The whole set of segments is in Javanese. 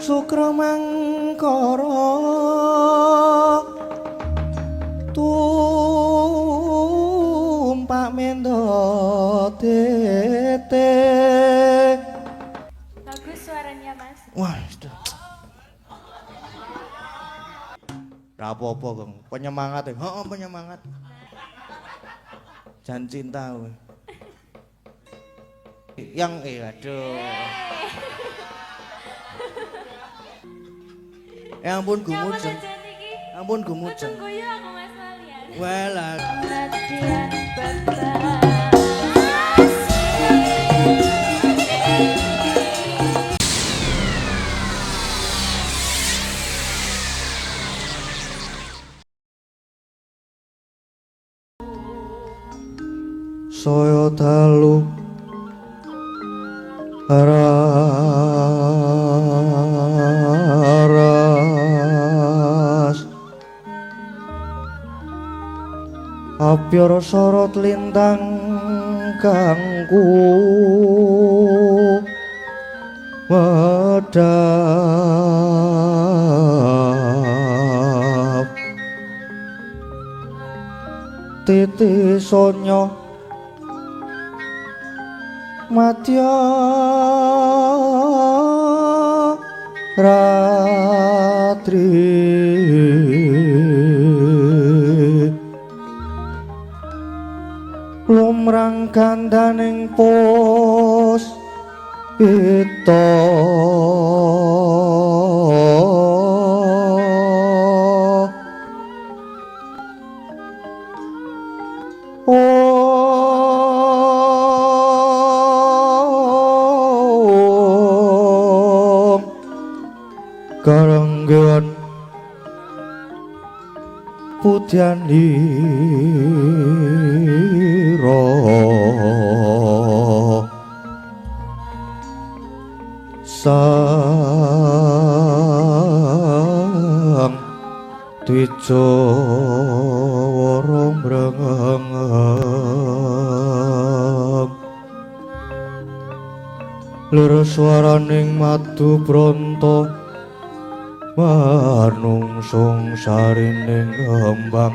Sukra mangkara tumpak mendo tete. Bagus suaranya Mas. Wah, ra apa-apa, Kang. Penyemangat ya. Heeh, penyemangat. Jan cinta kowe. Yang aduh. Ya ampun gumujeng. Ampun gumujeng. Guyu aku Mas Malian. Walah. Saya dalu aras apyara sorot lintang kangku medhap titi sonya madya ratri lumrang gandaning pos pita karanggan putyanira sang Twijawara mrengeng lir swaraning madu branta manungsung sarining kembang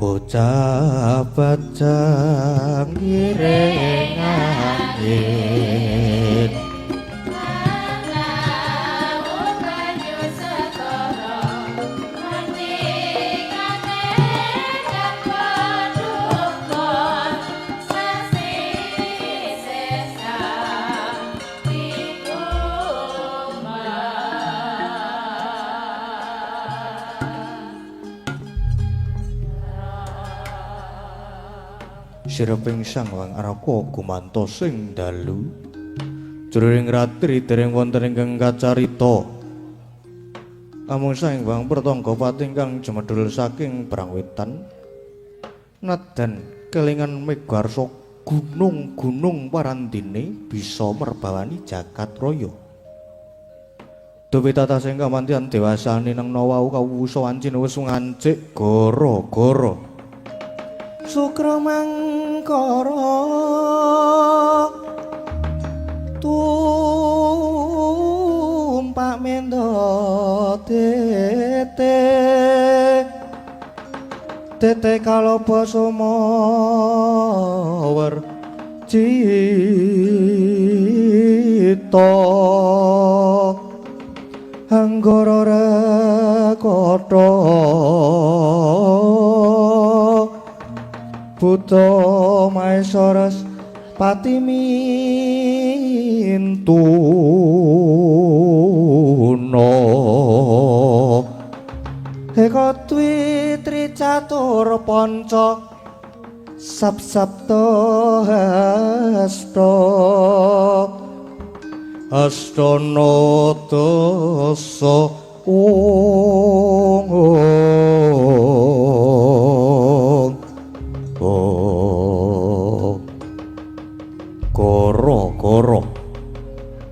bocah bajang ireng angin sireping sang wang araka gumanto sing dalu jroning ratri dereng wonten ingkang kacarita amung sang wang pertangga patingkang jemedhul saking brangwetan nadan kelingan megarsa gunung-gunung parandene bisa merbawani jagat raya Dewi tata sing kamantian dewasane nang nawau kawusa wancine wis ngancik gara-gara Sukra mangkara tumpak mendo tete tete kaloba sumawer cita anggara rekata Buta Maesaras pati mintuna Eka Dwi Tricatur Panca Sab-sabta hasta Astana dasa Goro-goro.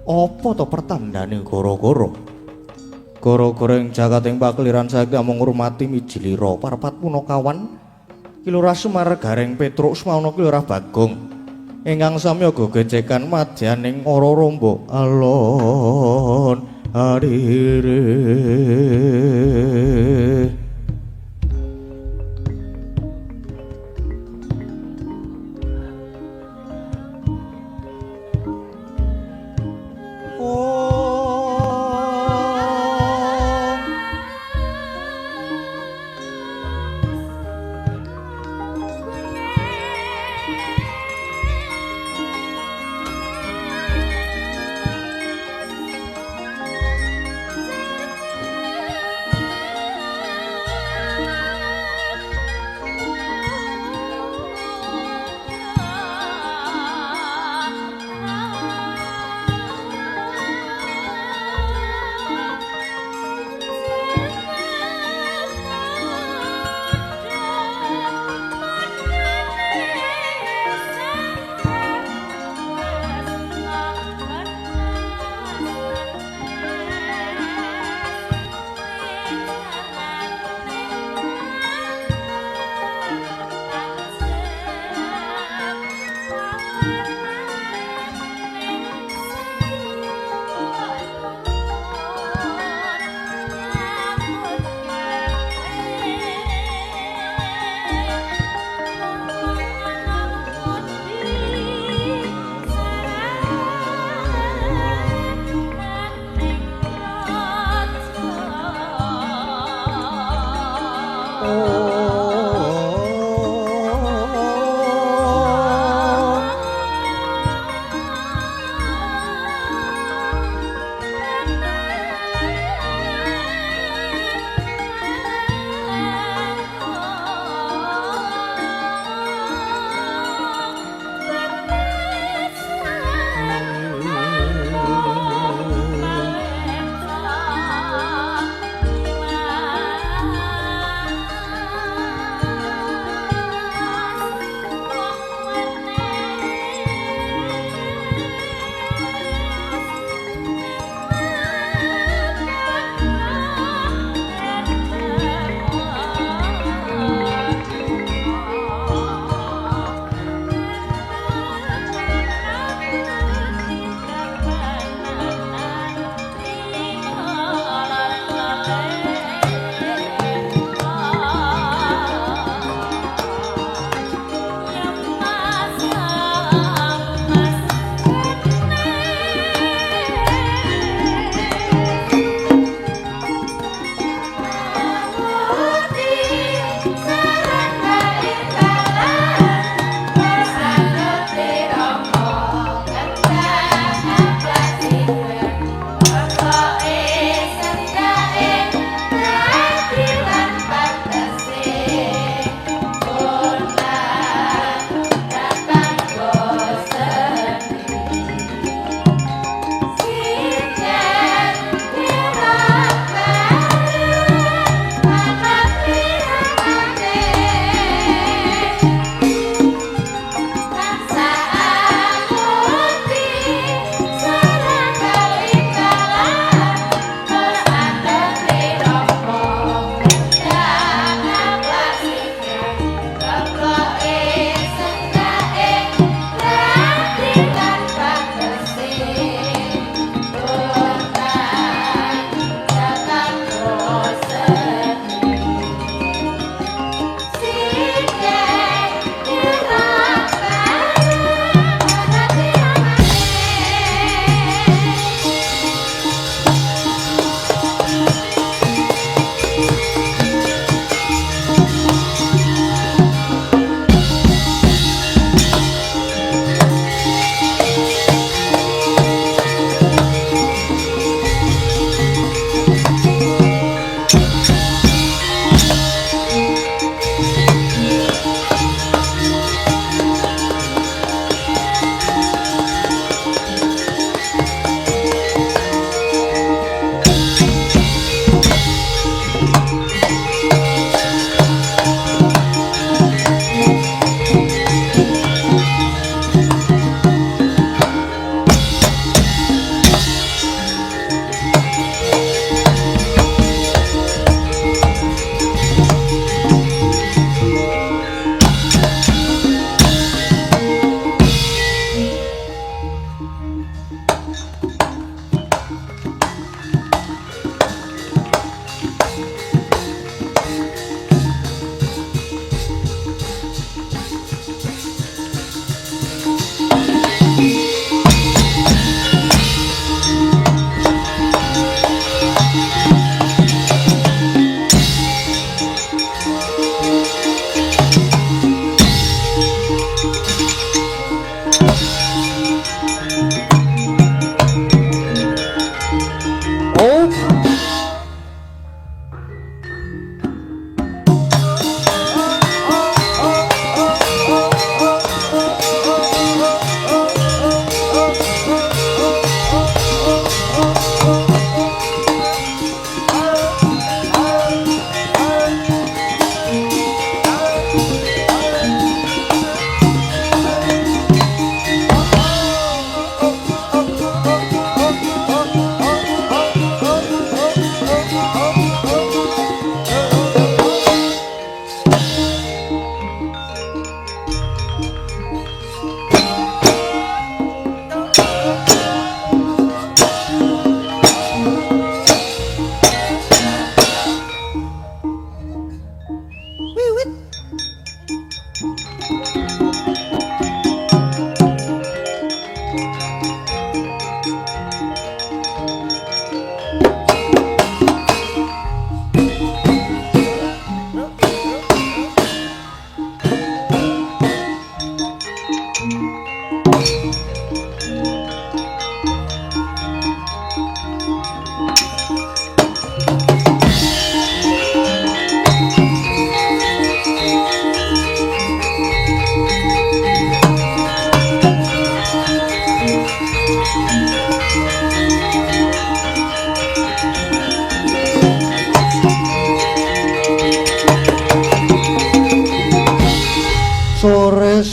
Apa to pertandane goro-goro? Gara-gara ing jagating pakliran saiki amung ngurmati mijilira parapat punakawan Kilurah Semar Gareng Petruk semauna Kilurah Bagong ingkang sami uga gecekan madyaning ora romba alon arire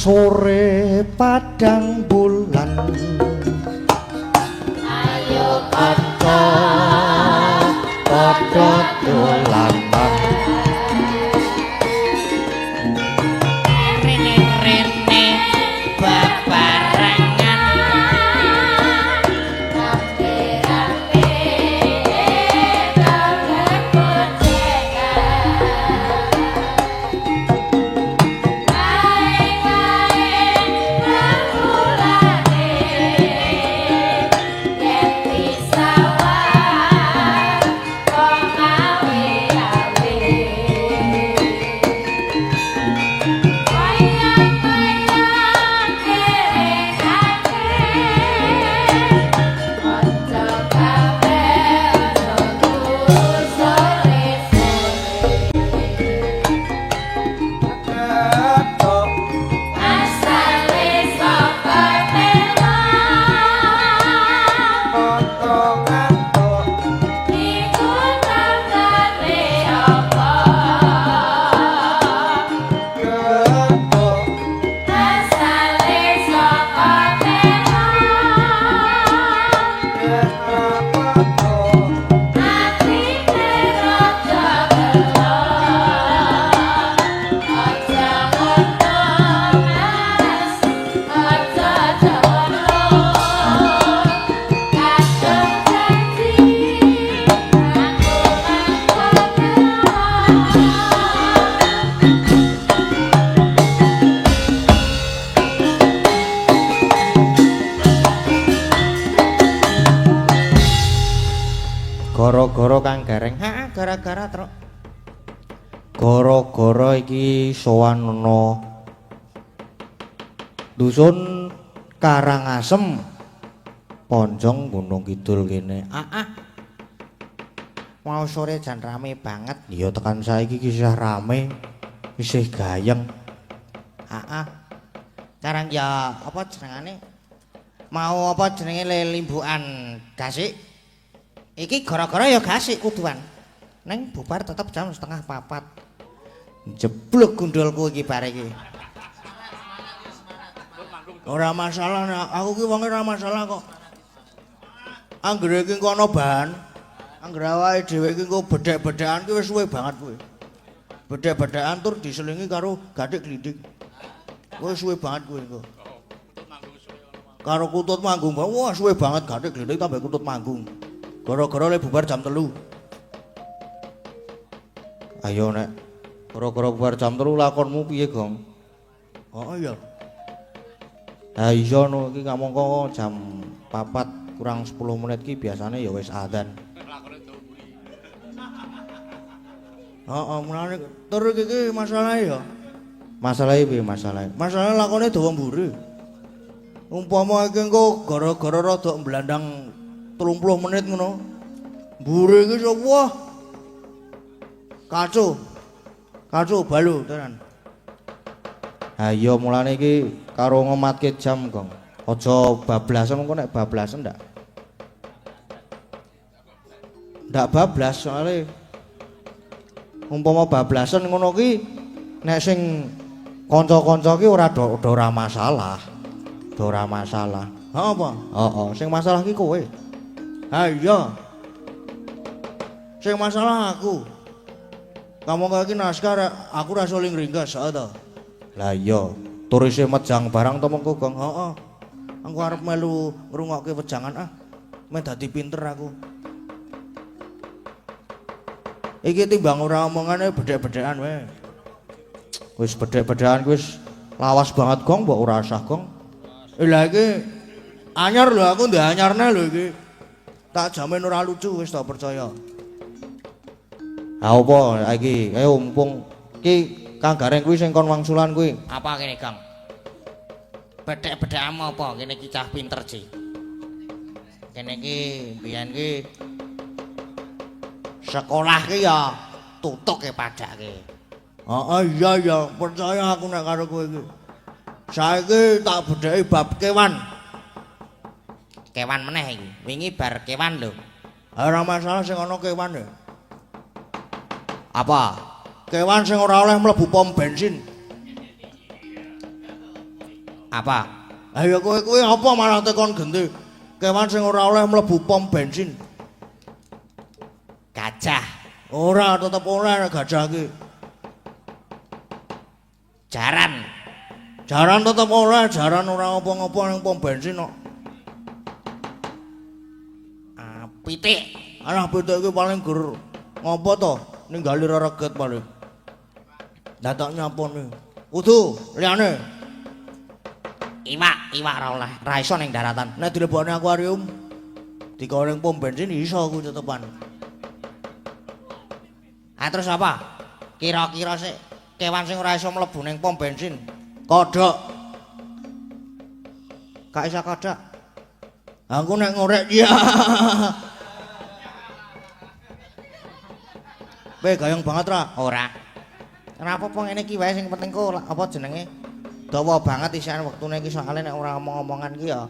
sore padang bulan ayo kanca padha dolanan rene-rene bebarengan Rampe-rampe tangan gocengan Kain-kain remulane Yen disawah kok awe-awe Wayang-wayang kereng-kereng Ojo kabeh tunggu sore-sore Asale saka Taiwan Iku tanggane apa Asale saka Taiwan Atine rada gelo Aja ngono mas Aja jono Kadung janji gara-gara kang gareng ha gara-gara truk gara-gara iki sowan ana dusun Karangasem Ponjong Gunung Kidul kene mau sore jan rame banget ya tekan saiki kisah rame isih gayeng Sekarang ya apa jenengane mau apa jenenge lelimbukan gasik iki gara-gara ya gasik kuduan neng bubar tetep jam 3:30 jeblok gundulku iki bare iki Ora masalah nak, aku ki wonge ora masalah kok. Anggere iki kono bahan. Anggere awake dhewe iki engko bedhek-bedhekan ki wis suwe banget kuwi. Bedhek-bedhekan tur diselingi karo gathik glindik. Wis suwe banget kuwi engko. Karo kutut manggung, wah suwe banget gathik glindik tambah kutut manggung. Gara-gara le bubar jam 3. Ayo nek gara-gara bubar jam 3 lakonmu piye, Gong? Oh iya. Ha iya no iki gak mongko jam 4 kurang 10 menit ki biasane ya wis adzan. Heeh, mulane tur iki masalah ya. Masalahe piye masalahe? Masalah lakone dawa mburi. Umpama iki engko gara-gara rada mblandang 30 menit ngono. Mburi iki wah. Kacau. Kacau balu tenan. Ha iya mulane iki karo ngomatke jam, Gong. Aja bablasan engko nek bablasan ndak. Ndak bablas soalnya umpama bablasan ngono ki nek sing kanca-kanca ki ora ora masalah. Ora masalah. Ha apa? Heeh, sing masalah ki kowe. Ha iya. Sing masalah aku. Kamu kaki naskah aku ra soling ringkas ta. Lah iya, turise mejang barang to mengko, Gong. Heeh. Aku arep melu ngrungokke wejangan men dadi pinter aku. Iki timbang ora omongane bedhek-bedhekan wae. Wis bedhek-bedhekan wis lawas banget, Gong, mbok ora usah, Gong. Lah iki anyar lho aku ndek anyarne lho iki. Tak jamin ora lucu wis tak percaya. Ha apa iki? Ayo mumpung ki Kang Gareng kuwi sing kon wangsulan kuwi. apa kene Kang bedhek-bedhekan apa kene iki cah pinter Ji kene iki mbiyen ki sekolah ki ya tutuk e padake Heeh iya ya, percaya aku nek karo kowe iki. Saiki tak bedheki bab kewan. kewan meneh iki wingi bar kewan lho Ora masalah sing ana kewan ya. apa Kewan sing ora oleh mlebu pom bensin. Apa? Ayo kowe kuwi apa malah tekon genti? Kewan sing ora oleh mlebu pom bensin. Gajah. Ora tetep oleh nek gajah ki. Jaran. Jaran tetep oleh, jaran ora apa-apa ning pom bensin kok. Pitik. Alah pitik ki paling ger ngopo to? Ninggali rereget paling. Dadak nyapone. Kudu liyane. Iwak ora oleh. Ra iso ning daratan. Nek dilebokne akuarium digoreng pom bensin iso ku tetepan. Terus apa? Kira-kira sik kewan sing ora iso mlebu ning pom bensin. Kodhok. Gak iso kodhok. Aku nek ngorek ya. Be gayeng banget ra? Ora. Ora apa-apa ngene iki wae sing penting ku apa jenenge? Dawa banget isian wektune iki soalé nek ora omong-omongan ki ya.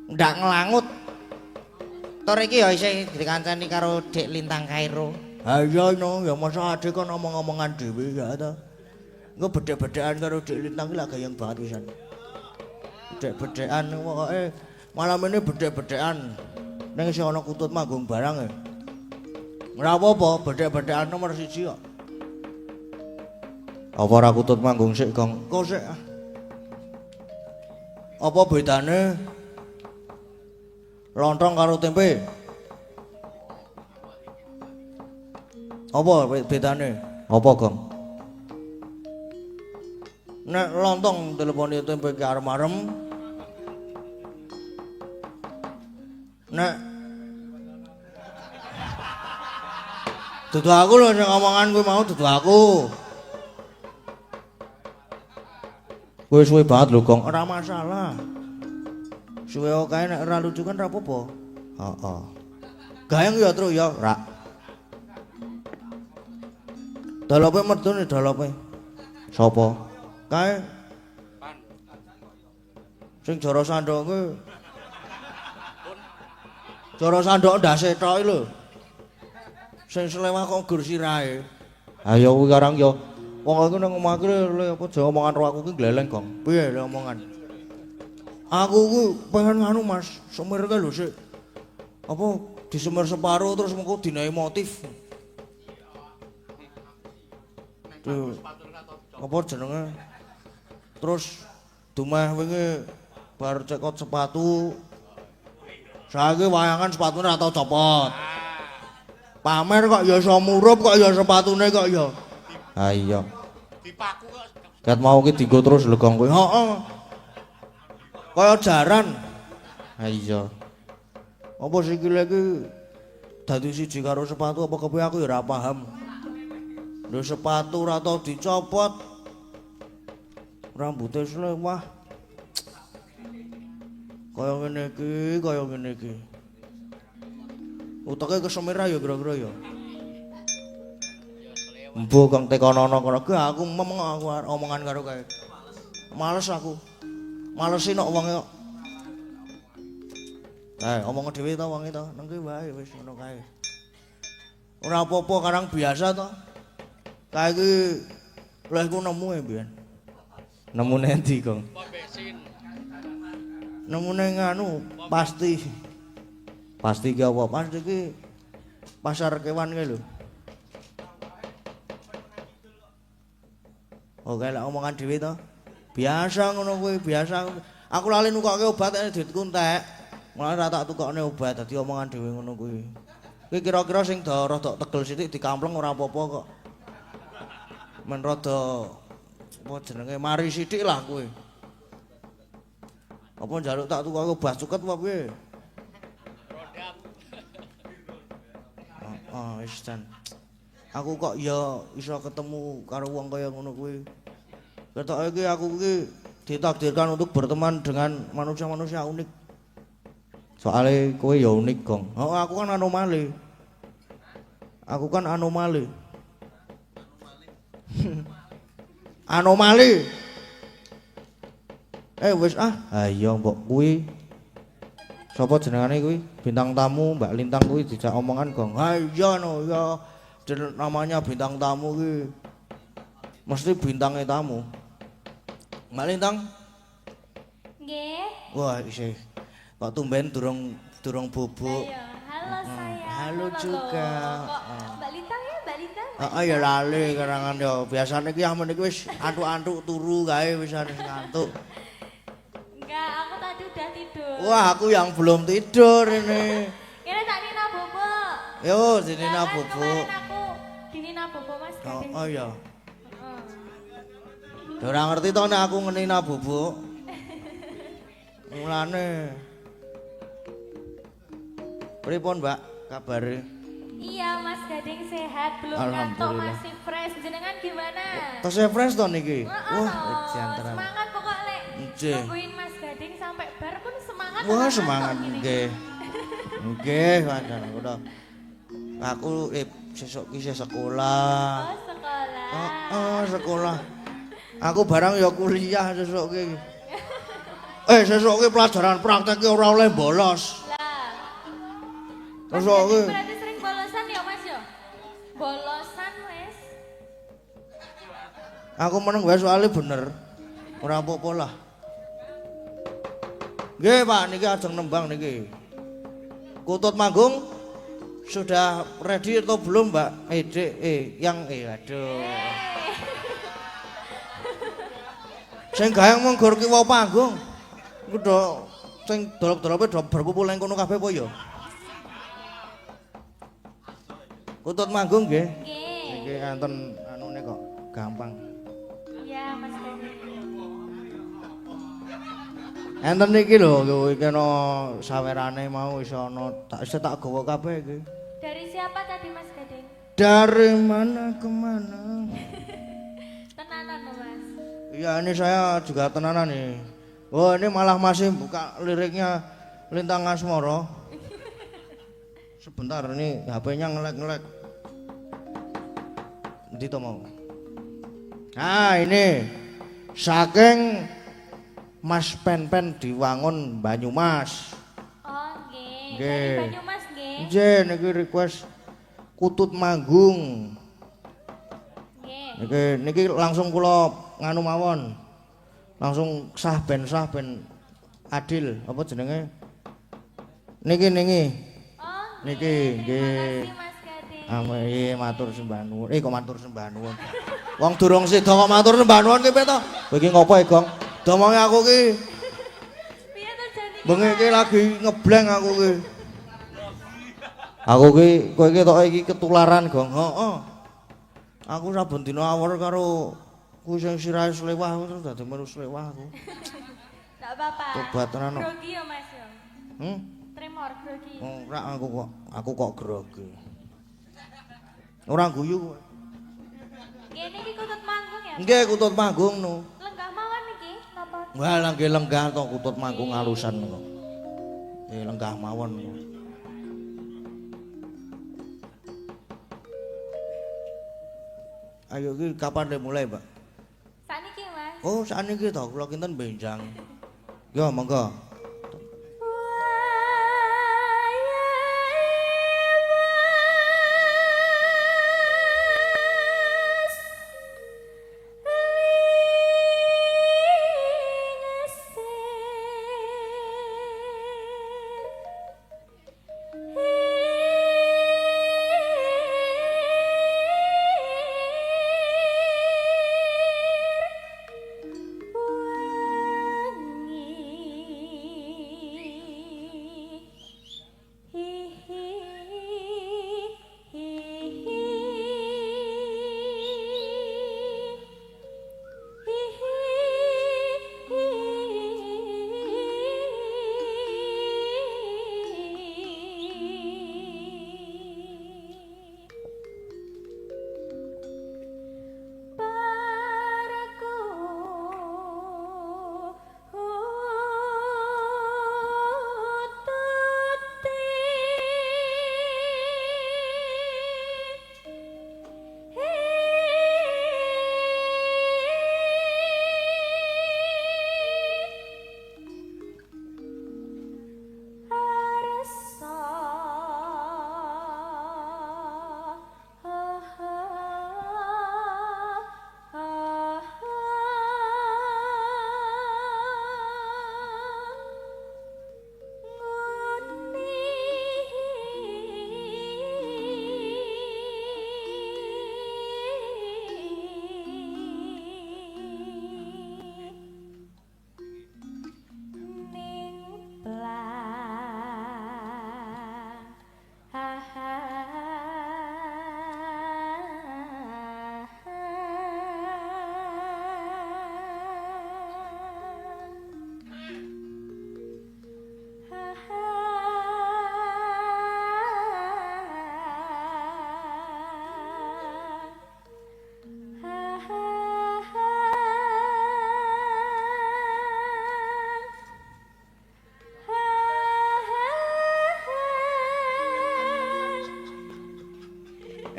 Ndak ngelangut. Tur iki ya isih dikancani karo Dik Lintang Kairo. Ha iya no, ya masa adik kon omong-omongan dhewe ya ta. Engko bedhek-bedhekan karo Dik Lintang ki lak gayeng banget pisan. Bedhek-bedhekan pokoke malam ini bedhek-bedhekan. Ning isih ana kutut manggung barang e. Ora apa-apa, bedhek-bedhekan nomor 1 kok. Apa ora kutut manggung sik, Gong? Kok sik. Apa bedane lontong karo tempe? Apa bedane? Apa, Gong? Nek lontong teleponi tempe ki arem-arem. Nek dudu aku lho sing omongan kuwi mau dudu aku. Kowe suwe banget lho, Gong. Ora masalah. Suwe kae nek ora lucu kan ora apa-apa. Heeh. Gayeng ya terus ya. Ra. Dalope medun dalope. Sopo? Kae sing jara sandok kuwi. Jara sandok ndase tok lho. Sing selewah kok gur sirahe. Ayo kuwi karang yo. Wong aku nang omahku le apa aja omongan karo aku ki gleleng, Gong. Piye lho omongan? Aku ku pengen nganu Mas, semir ke lho sik. Apa disemir separo terus mengko dinae motif. Tuh. Apa jenenge? Terus dumeh wingi bar cekot sepatu. Saiki wayangan sepatune ora tau copot. Pamer kok ya iso murup kok ya sepatune kok ya. Ha iya. Dipaku kok. Ket mau ki dienggo terus lho, Gong kowe. Heeh. Kaya jaran. Ha iya. Apa sikile iki dadi siji karo sepatu apa kepiye aku ya ora paham. Lho sepatu ora tau dicopot. Rambute selewah. Kaya ngene iki. Utake kesemir ya kira-kira ya. Embuh Gong tekono-ono kono. Ki aku memeng aku omongan karo kae. Males aku. Malesi nek wonge kok. Omong dhewe to wonge to. Nang ki wae wis ngono kae. Ora apa-apa karang biasa to. Kae iki lehku nemu e mbiyen. Nemu endi, Gong? Nemune nganu pasti. Pasti ki apa? Pasti ki pasar kewan ki lho. Oke lah omongan dhewe to. Biasa ngono kuwi, biasa. Aku lali nukokke obat nek duitku entek. Mulane ra tak tukokne obat dadi omongan dhewe ngono kuwi. Kuwi kira-kira sing rada tegel sithik dikampleng ora apa-apa kok. Men rada apa jenenge mari sithik lah kuwi. Apa njaluk tak tukokke obat cuket apa piye? Wis jan. Aku kok ya iso ketemu karo wong kaya ngono kuwi. Ketoke iki aku iki ditakdirkan untuk berteman dengan manusia-manusia unik. Soale kowe ya unik, Gong. Oh, aku kan anomali. Anomali. Wis ah. Ha iya, mbok kuwi. Sapa jenengane kuwi? Bintang tamu Mbak Lintang kuwi dijak omongan, Gong. Ha iya no ya. Namanya bintang tamu ki mesti bintangnya tamu. Mbak Lintang. Nggih. Wah, isih kok tumben durung bubuk. Ayo, halo sayang. Halo juga. Kok Mbak Lintang ya, Mbak Lintang. Heeh ya lali karangan yo. Biasane ki amun iki wis antuk-antuk turu kae wis arep ngantuk. Enggak, aku tadi udah tidur. Wah, aku yang belum tidur ini. Ini tak Nina Bobo. Yo, sini Lah, na kan bubuk. kemarin aku di Nina Bobo Mas Gading. Oh iya. Heeh. Ora ngerti to nek aku ngenina bubuk. Mulane. Pripun, Mbak? Kabare? Iya, Mas Gading sehat, belum ngantuk, Alhamdulillah. masih fresh. Jenengan gimana? Tasih fresh to niki. Wah, jantenan. semangat pokok lek. Nggih. Nungguin Mas Gading sampai bar pun semangat. Wah, orang semangat ngantuk gini. nggih. Nggih, pancen aku sesuk ki isih sekolah. Oh, sekolah. Sekolah. Aku barang ya kuliah sesuk ki. Sesuk ki pelajaran praktek ki ora oleh bolos. Lah. Mas Sesuk ki. Gading berarti sering bolosan ya, Mas yo? Bolosan wes. Aku meneng wae soalnya bener. Ora apa-apa lah. Nggih, Pak, niki ajeng nembang niki. Kutut manggung sudah ready atau belum, Mbak? Dek, aduh. Sing gawe menggur ki wau panggung. Iku do sing dolop-dolope do berkumpul ning kono kabeh apa ya? Kutut manggung nggih. Nggih. Niki enten anune kok gampang. Iya, Mas Gading. Enten iki lho, iki ana sawerane mau iso ana tak gawa kabeh iki. Dari siapa tadi Mas Gading? Dari mana ke mana? Tenanan loh, Mas. Iya, ini saya juga tenanan nih. Oh, ini malah masih buka liriknya Lintang Asmoro. Sebentar, ini HP-nya ngelek-ngelek. Nanti to mau. Nah, ini saking Mas Pen-pen diwangun Banyumas. Oh, nggih. Nggih. Dari Banyumas nggih. Nggih, niki request Kutut Manggung. Nggih. Niki langsung kula nganu mawon. Langsung sah ben adil apa jenenge? Niki. Oh, Niki, nggih. makasih Mas Gading. Iya, matur sembah nuwun. Kok matur sembah nuwun. Wong durung sida kok matur sembah nuwun ki piye to? Kowe iki ngopo, Gong? Domonge aku ki Piye to jane? bengi iki lagi ngebleng aku ki. Aku ki kowe iki tok iki ketularan, Gong. Heeh. Aku saben dina awor karo kuwi sing sirahe slewah terus dadi melu slewah aku. Enggak apa-apa. Tobat tenan kok. Grogi ya, Mas yo. Tremor grogi. Ora aku kok grogi. Ora guyu kowe. Nggih niki kutut manggung ya. Nggih, Kutut Manggung no. Lenggah mawon niki napa? Wah, nggih lenggah to Kutut Manggung alusan kok. Lenggah mawon. Ayo ki kapan mulai, Mbak? Saniki, Mas. Oh, sakniki to kula kinten benjang. Yo, monggo.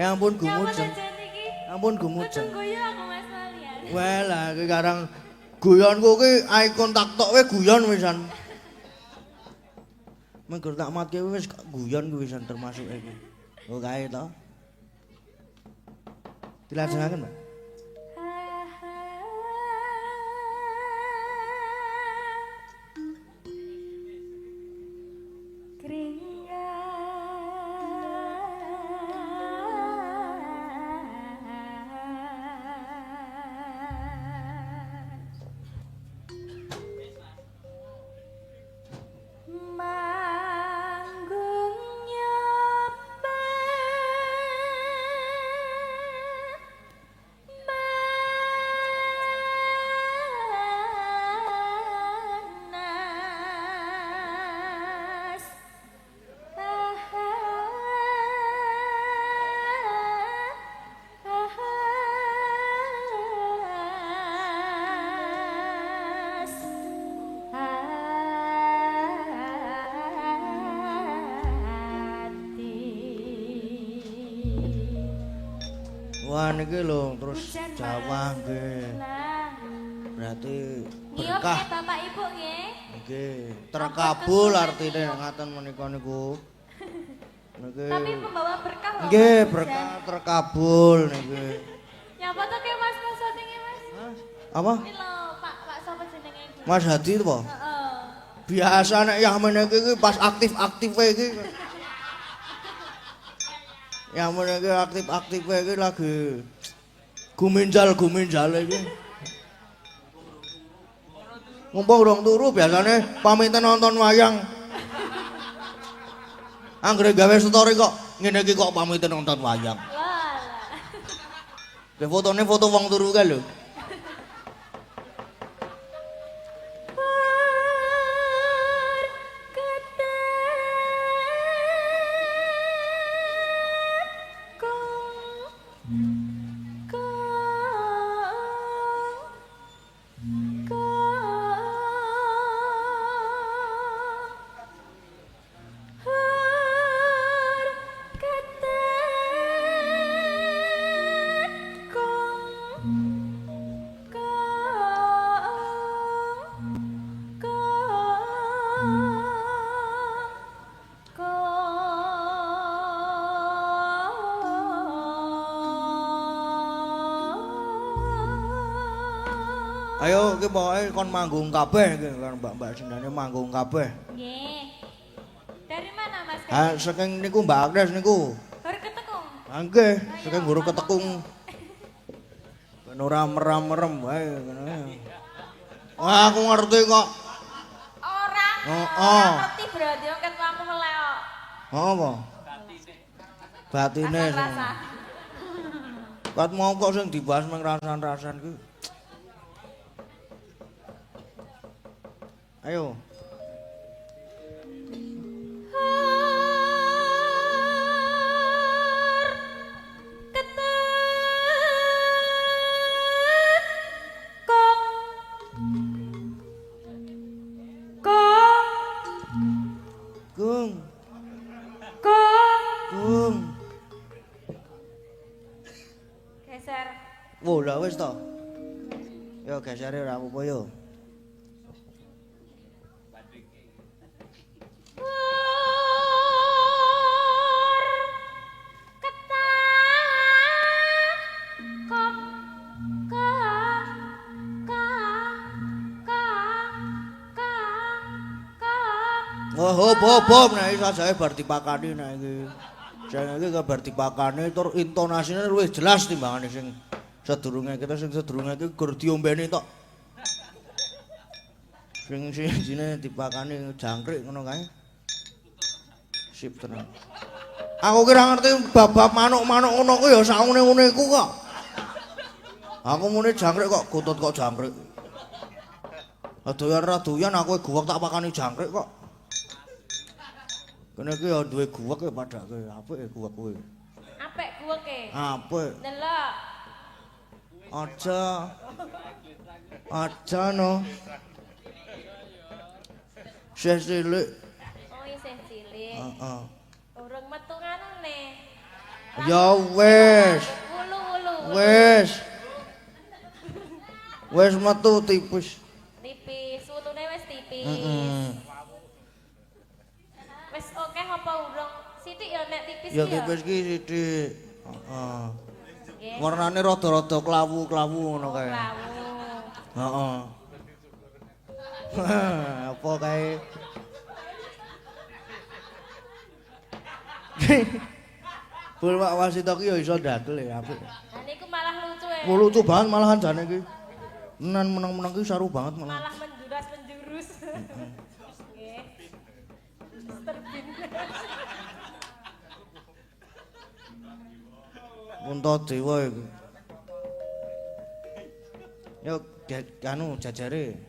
Ya ampun Nyapa gumujeng. saja iki? Ampun Kudu gumujeng. guyu aku Mas Malian. Wah lah iki karang guyonku ki eye contact tok we guyon wisan. Menggur tak matke wis guyon kuwi wisan termasuk iki. Oh kae to. Dilajengaken, Mbak. Manggung nyoba manas Wah niki lho terus Jawa nggih. Berarti berkah Ngiyup Bapak Ibu nggih. nggih. Terkabul artine ngaten menika niku. Niki. Tapi membawa berkah loh. Nggih, Mas berkah Hujan. terkabul niki. Nyapa tuh ke Mas Mas syutingnya Mas? Apa? Ini loh Pak sapa jenenge iki? Mas Hadi itu, Pak? Heeh. Biasa nek yang meniki iki pas aktif-aktive iki. Yang meniki aktif-aktive iki lagi guminjal iki. Mumpung urung turu biasane pamitan nonton wayang. Anggere gawe story kok ngene iki kok pamitan nonton wayang. Walah. Ke fotone foto wong turu kae lho. Ayo iki pokoke kon manggung kabeh iki kan Mbak-mbak sendane manggung kabeh. Nggih. Dari mana Mas? Ha saking niku Mbak Agnes niku. Baru ketekung. Ha nggih, saking guru ketekung. Ben ora merem-merem wae ngene. Wah aku ngerti kok. Orang. Oh, Orang ngerti berarti wong ketemu melek kok. Apa? Batine. Rasa. Kat mau kok sing dibahas meng rasan-rasan ki. Ayo. Gung. Gung. Geser. Wo lah wis to. Yo gesere ora apa-apa yo. Oh, hop, nah iso jae bar dipakani nek iki. Sing iki ke bar dipakani tur intonasine luwih jelas timbangane sing sedurunge kita sing sedurunge iki gur diombeni tok. Sing sijine dipakani jangkrik ngono kae. Sip tenan. Aku kira ngerti bab-bab manuk-manuk ngono ku ya sakune-ngene iku kok. Aku muni jangkrik kok gutut kok jangkrik. Doyan ra doyan aku guwek tak pakani jangkrik kok. Kene iki ya duwe guwek ya padake, apik ya guwek kuwi. Apik guweke. Apik. Delok. Aja no. Sesilik. Oh isih cilik. Heeh. Urung metu nganune. Ya wis. Wulu. Wis metu tipis. Tipis, wulune wis tipis. Heeh. Wis akeh apa urung? Sithik ya nek tipis Ya ki ya. tipis ki sithik. Heeh. Nggih. Warnane rada-rada klawu-klawu ngono kae. Klawu. Heeh. Apa kae? Bul Pak Wasito ki ya iso ndagel ya apik. Lah niku malah lucu ya. Oh, lucu banget malahan jane iki. Tenan meneng-meneng ki seru banget malah. Malah menjurus. Nggih. Mister Bean. Punta Dewa iku. Yo anu jajare.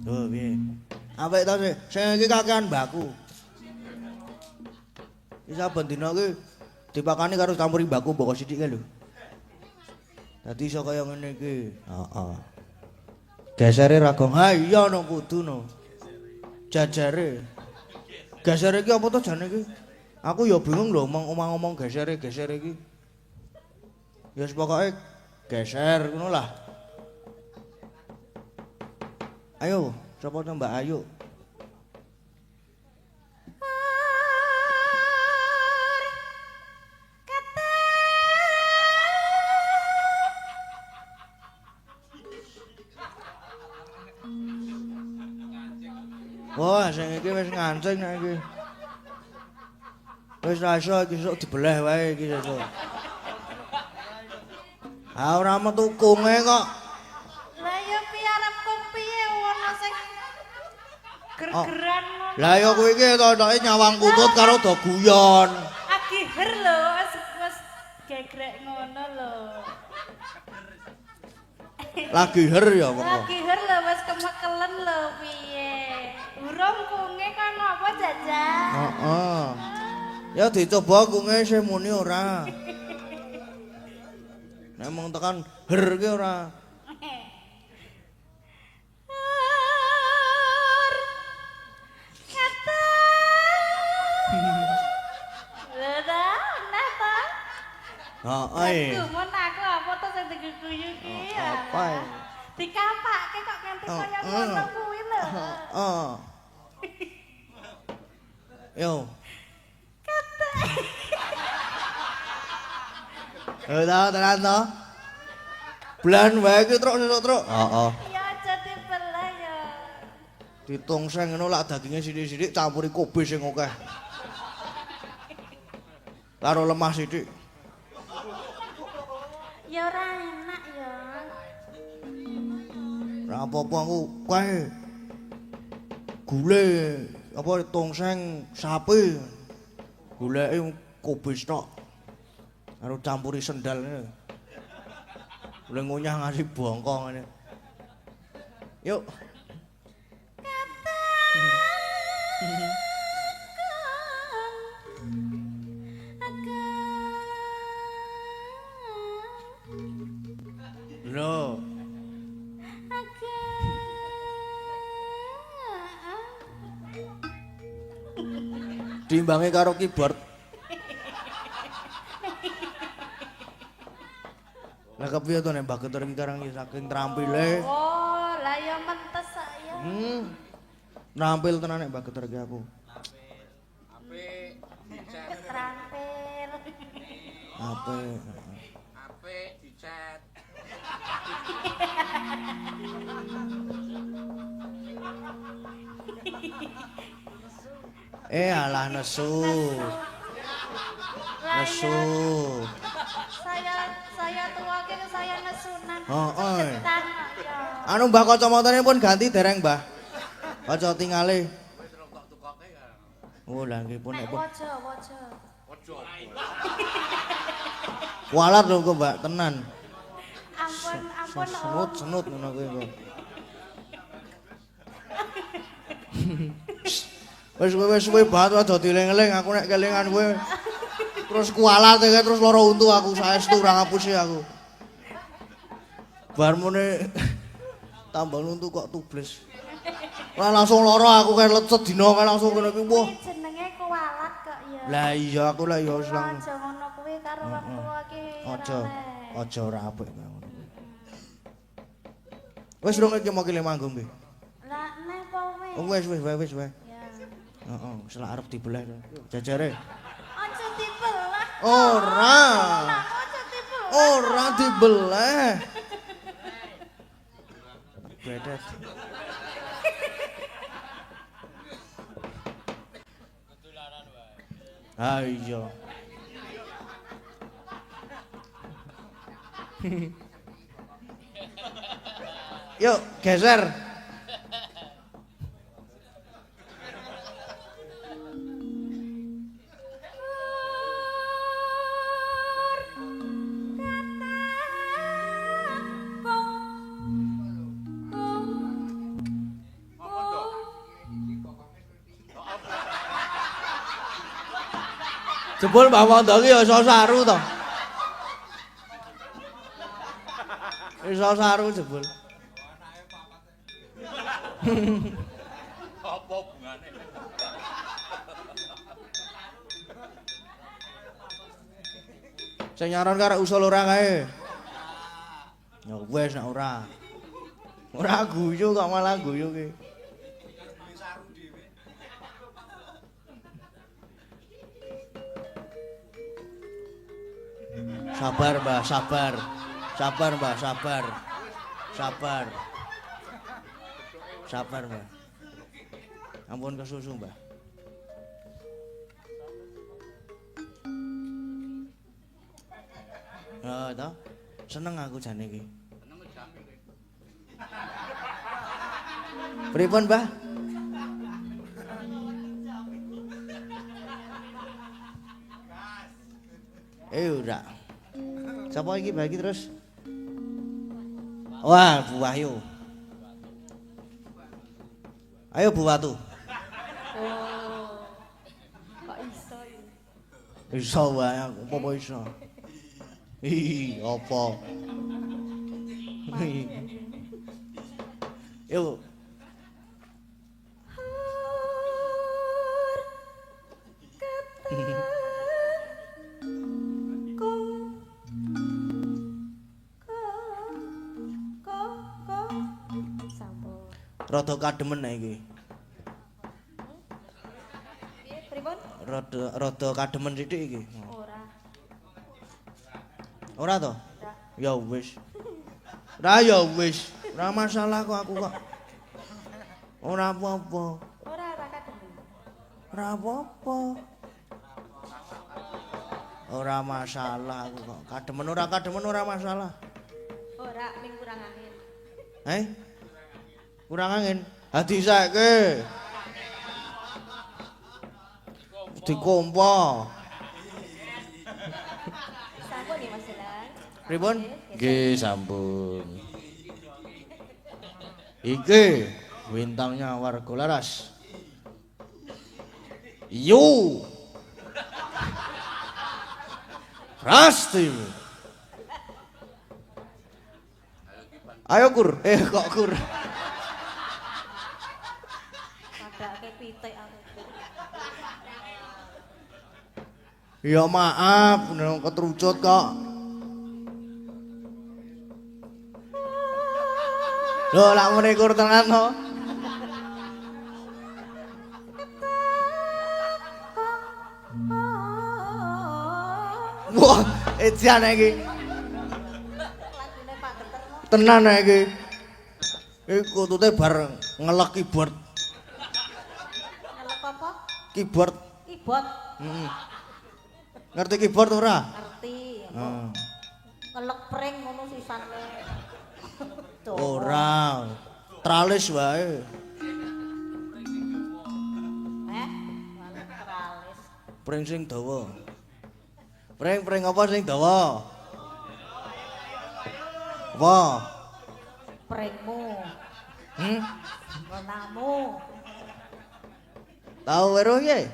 Oh, piye? Apik to sih. Sing iki kakean mbaku. Iki saben dina iki dipakani karo campuri mbaku mboko sithik kae lho. Dadi iso kaya ngene iki. Heeh. Gesere ragong. Ha iya no kudu no. Jajare. Geser iki apa to jane iki? Aku ya bingung lho ngomong geser iki. Ya pokoke geser ngono lah. Ayo, sapa to Mbak Ayu? Wah, sing iki wis ngancing nek iki. Wis ra iso iki sok dibeleh wae iki sesuk. Ah ora metu kunge kok. Lah ya piye arepku piye ono sing ger-geran ngono. Lah ya kowe iki tok-toke nyawang kutut karo do guyon. Agiher lho, wis gegrek ngono lho. Lagi her ya mongko. Agiher lho wis kemekelen lho piye. Urung kunge kan apa jajan? Heeh. Ya dicoba kunge sing muni ora. Nek mung tekan her ki ora. Heeh. Gumun aku apa to sing diguyu ki? Apa? Dikapake kok nganti kaya ngono kuwi lho. Heeh. Yo. Tenan to. Blan wae ki truk sesuk truk. Heeh. Ya aja dibelah ya. Ditongseng ngono lak daginge sithik-sithik campuri kobe sing akeh. Karo lemah sithik. Ya ora enak ya. Ora apa-apa aku kae. Gule apa tongseng sapi. Goleke kobe stok. Karo campuri sendal ngene. Boleh ngunyah ngasih bongkong ngene. Yuk. Lho. Diimbangi karo keyboard. Lah kepiye to nek Mbak Geter iki karang saking trampile. Oh, lah ya mentes saya. Nampil tenan nek Mbak Geter iki aku. Keterampil. Apik. Apik dicet. Alah nesu. Nesu. Saya tua kene saya nesunan. Heeh. Cetan kok ya. Anu Mbah kacamatane pun ganti dereng, Mbah. Kaca tingale. Oh, lah nggih pun Nek pun. waja. Kualat lho kok, Mbak, tenan. Ampun Senut ngono kuwi kok. Wis kowe banget aja dieling-eling aku nek kelingan kowe. Terus kualat iki terus lara untu aku saestu ora ngapusi aku. Bar mune tambal untu kok tubles. Lah langsung lara aku kan sedina kan langsung kene iki wah. Kuwi jenenge kualat kok ya. Lah iya aku lah ya wis lang. Aja ngono kuwi karo wong tuwa ki. Aja ora apik ngono. Wis rong iki mau kile manggung iki. Lah neh apa wis? Oh wis. Ya. Heeh, selak arep dibelah. Jajare. Aja dibelah. Ora. Aja dibelah. Ora dibelah. Bedet. Ah iya. Yuk, geser. Jebul Mbah Wanda iki ya iso saru to. Iso saru jebul. Apa hubungane? Sing nyaron karek usul ora kae. Ya wis nek ora. Ora guyu kok malah guyu ki. Sabar, Mbah, sabar. Sabar, Mbah, sabar. Sabar. Sabar, Mbah. Ampun kesusu, Mbah. Oh, toh. Seneng aku jane iki. Pripun, Mbah? Ora. Sapa iki bagi terus? Wah, Bu Wahyu. Ayo Bu Watu. Oh. Kok iso iki? Iso wae aku apa iso. Ih, apa? Yo. Rada kademen nek iki. Piye pripun? Rada kademen sithik iki. Ora. Ora to? Ya wis. Ora ya wis. Ora masalah kok aku kok. Ora apa-apa. Ora kademen. Ora apa-apa. Ora masalah aku kok. Kademen ora masalah. Ora ning kurang angin. Kurang angin. Hadi saiki. Dikompo. Sampun ya Mas Jelan. Pripun? Nggih, sampun. Iki bintangnya warga laras. Yo. Pasti. Ayo Kur, kok Kur. Padake pitik aku. Ya maaf, nek ketrucut kok. Lho, lak ngene Kur tenan to. Wah, ejan iki. Lagune Pak Geter kok. Tenan iki. Iki kutute bar ngelek keyboard. Ngelek apa? Keyboard. Keyboard. Heeh. Ngerti keyboard ora? Ngerti. Heeh. Ngelek pring ngono sisane. Ora. Tralis wae. Ngelek teralis. Pring sing dawa. Pring apa sing dawa? Apa? Pringmu. Ngonamu. Tahu weruh ye?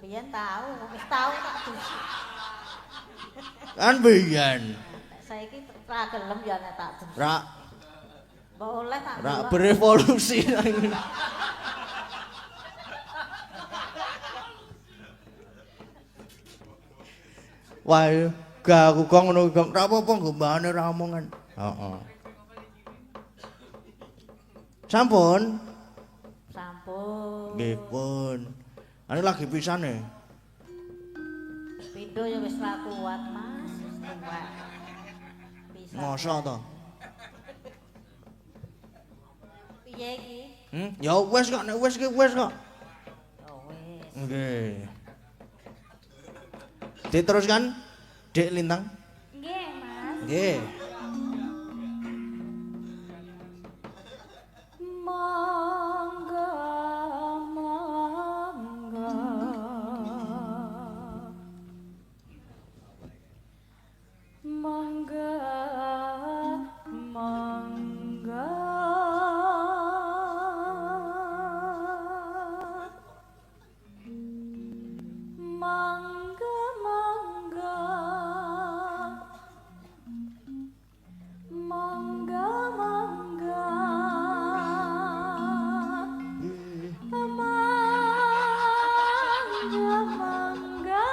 Biyen tahu, wis tahu tak dusi. Kan biyen. Nek saiki ra gelem ya nek tak dusi. Ra Mbok oleh tak ra delok. berevolusi. Wah, gak aku kok ngono kok ra apa-apa gombane ra omongan. Heeh. Sampun. Sampun. Nggih, pun. Ane lagi pisane. Pindho ya wis ra kuat, Mas. Wis tuwek. Bisa. Masa to? Piye iki? Ya wis kok, nek wis ki wis kok. Ya wis. Nggih. Diteruskan, Dik Lintang. Nggih, Mas. Nggih. Mangga mangga mangga mangga mangga mangga mangga mangga mangga mangga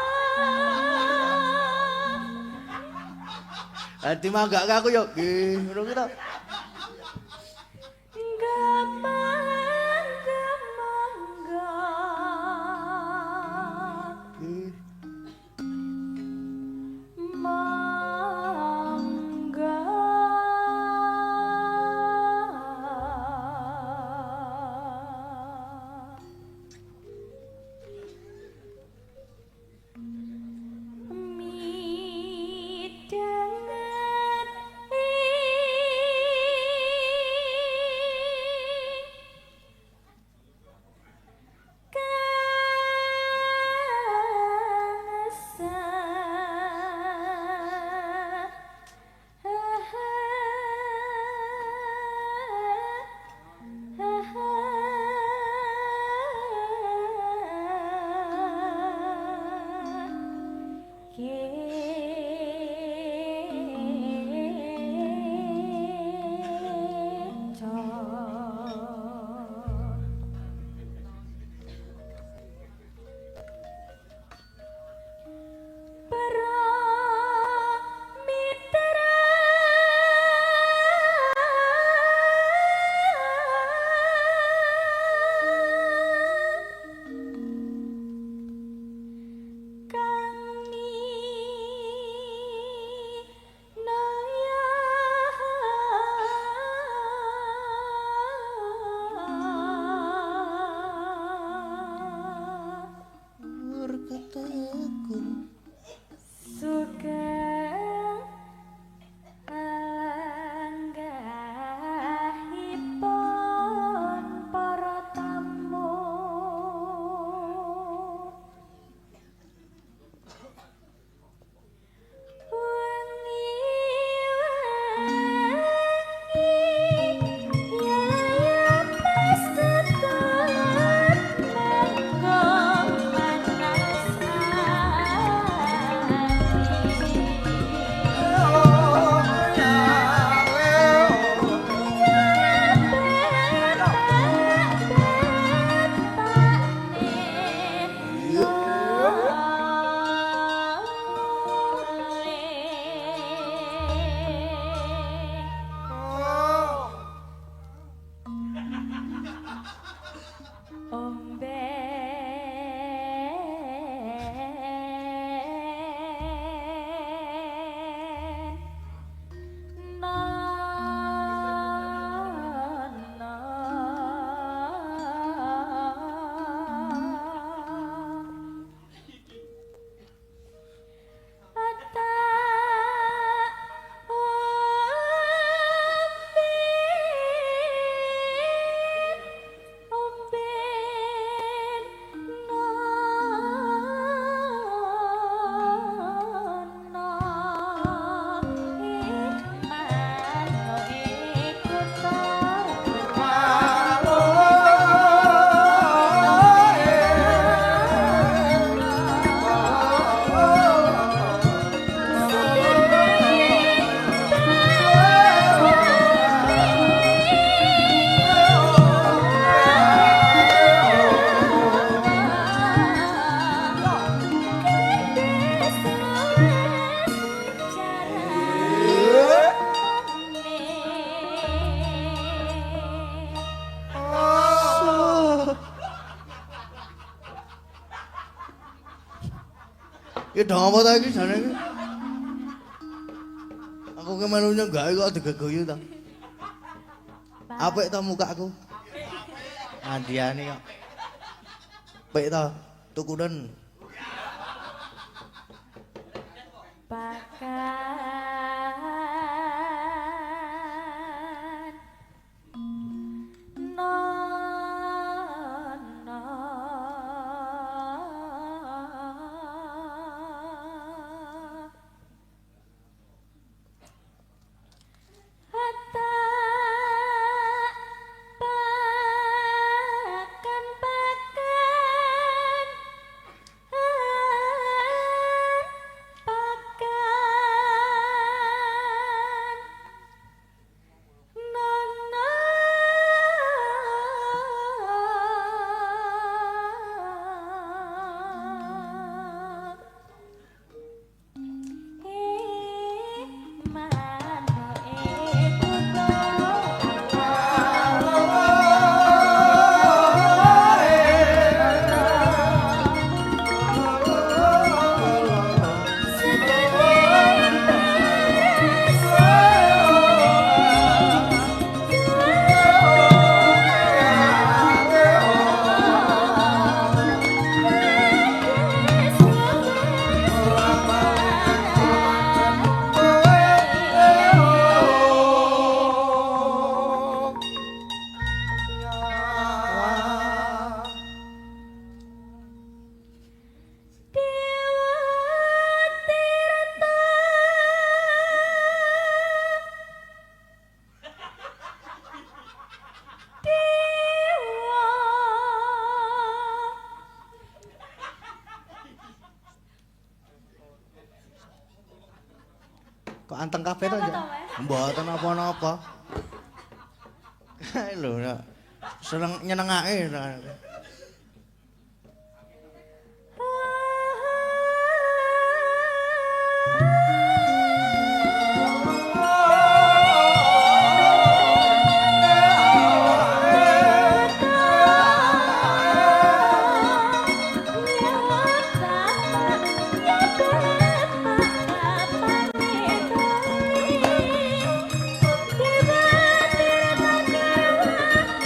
Ati mangga aku yo. Nggih, ngono ki to. mangga mangga mangga midanget Iki dong apa ta iki jane iki? Aku ki melu nyenggake kok digeguyu ta. Apik ta mukaku? Andiane kok. Apik ta tukunen. Pakan nono hatta pakan nono mano Kok anteng kabeh to, Napa Njak? to, Mas? Mboten apa-apa. Kae lho, Njak. Seneng nyenengake.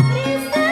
Bisa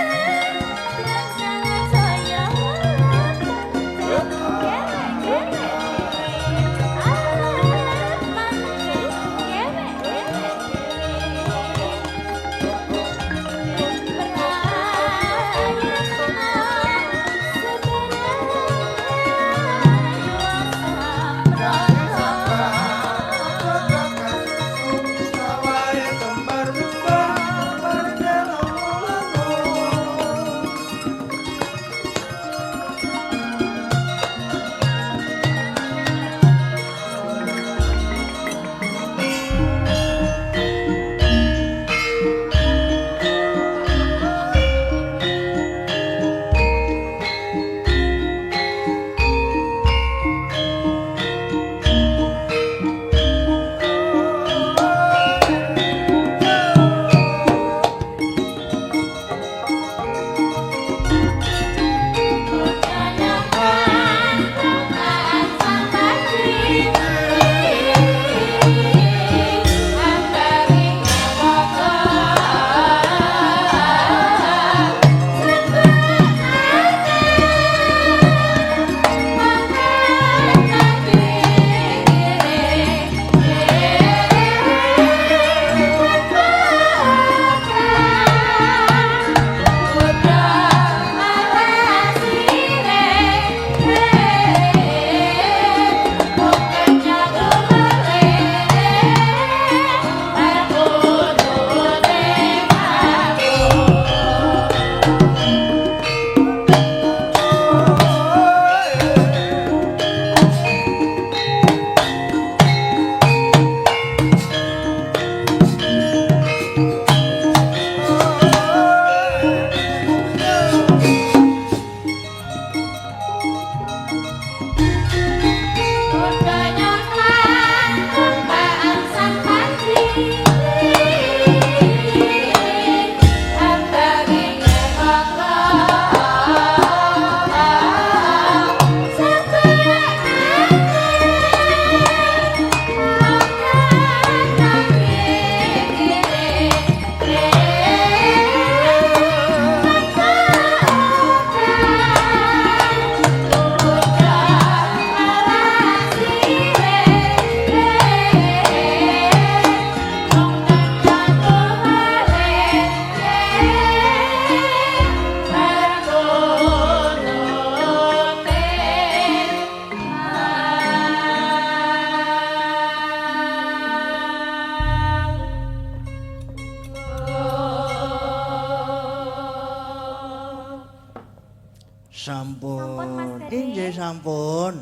Sampun, Mas Sampun. Gading. Inggih sampun.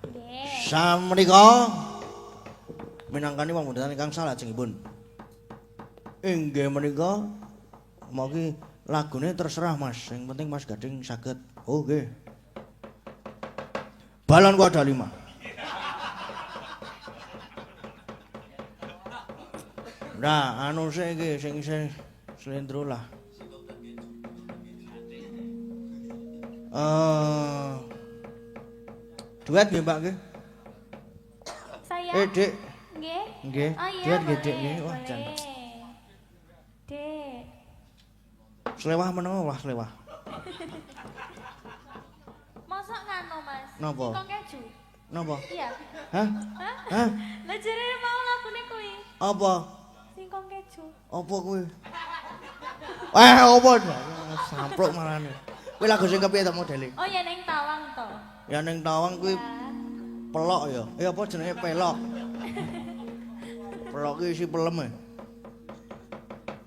Nggih. Samrika minangkani pamundhatan ingkang salajengipun. Inggih menika mongki lagune terserah Mas, sing penting Mas Gading saged. Oh nggih. Balon ku ada 5. Nah, anu sik iki sing slendro lah. Duet nggih Mbak nggih. Saya. Dik. Nggih. Nggih. Oh iya, Duet nggih boleh, Dik nggih. Wah, boleh. jan. Dek. Slewah meneng wah slewah. Mosok ngano, Mas? Napa? Singkong keju. Napa? Iya. Hah? Hah? Hah? Lah jare mau lagune kuwi. Apa? Singkong keju. Apa kuwi? Apa? Sampruk marane. Kuwi lagu sing kepiye ta modele? Oh ya neng tawang to. Ya ning Tawang kuwi Ya. pelok ya. Eh apa jenenge pelok? Pelok ki isi pelem e.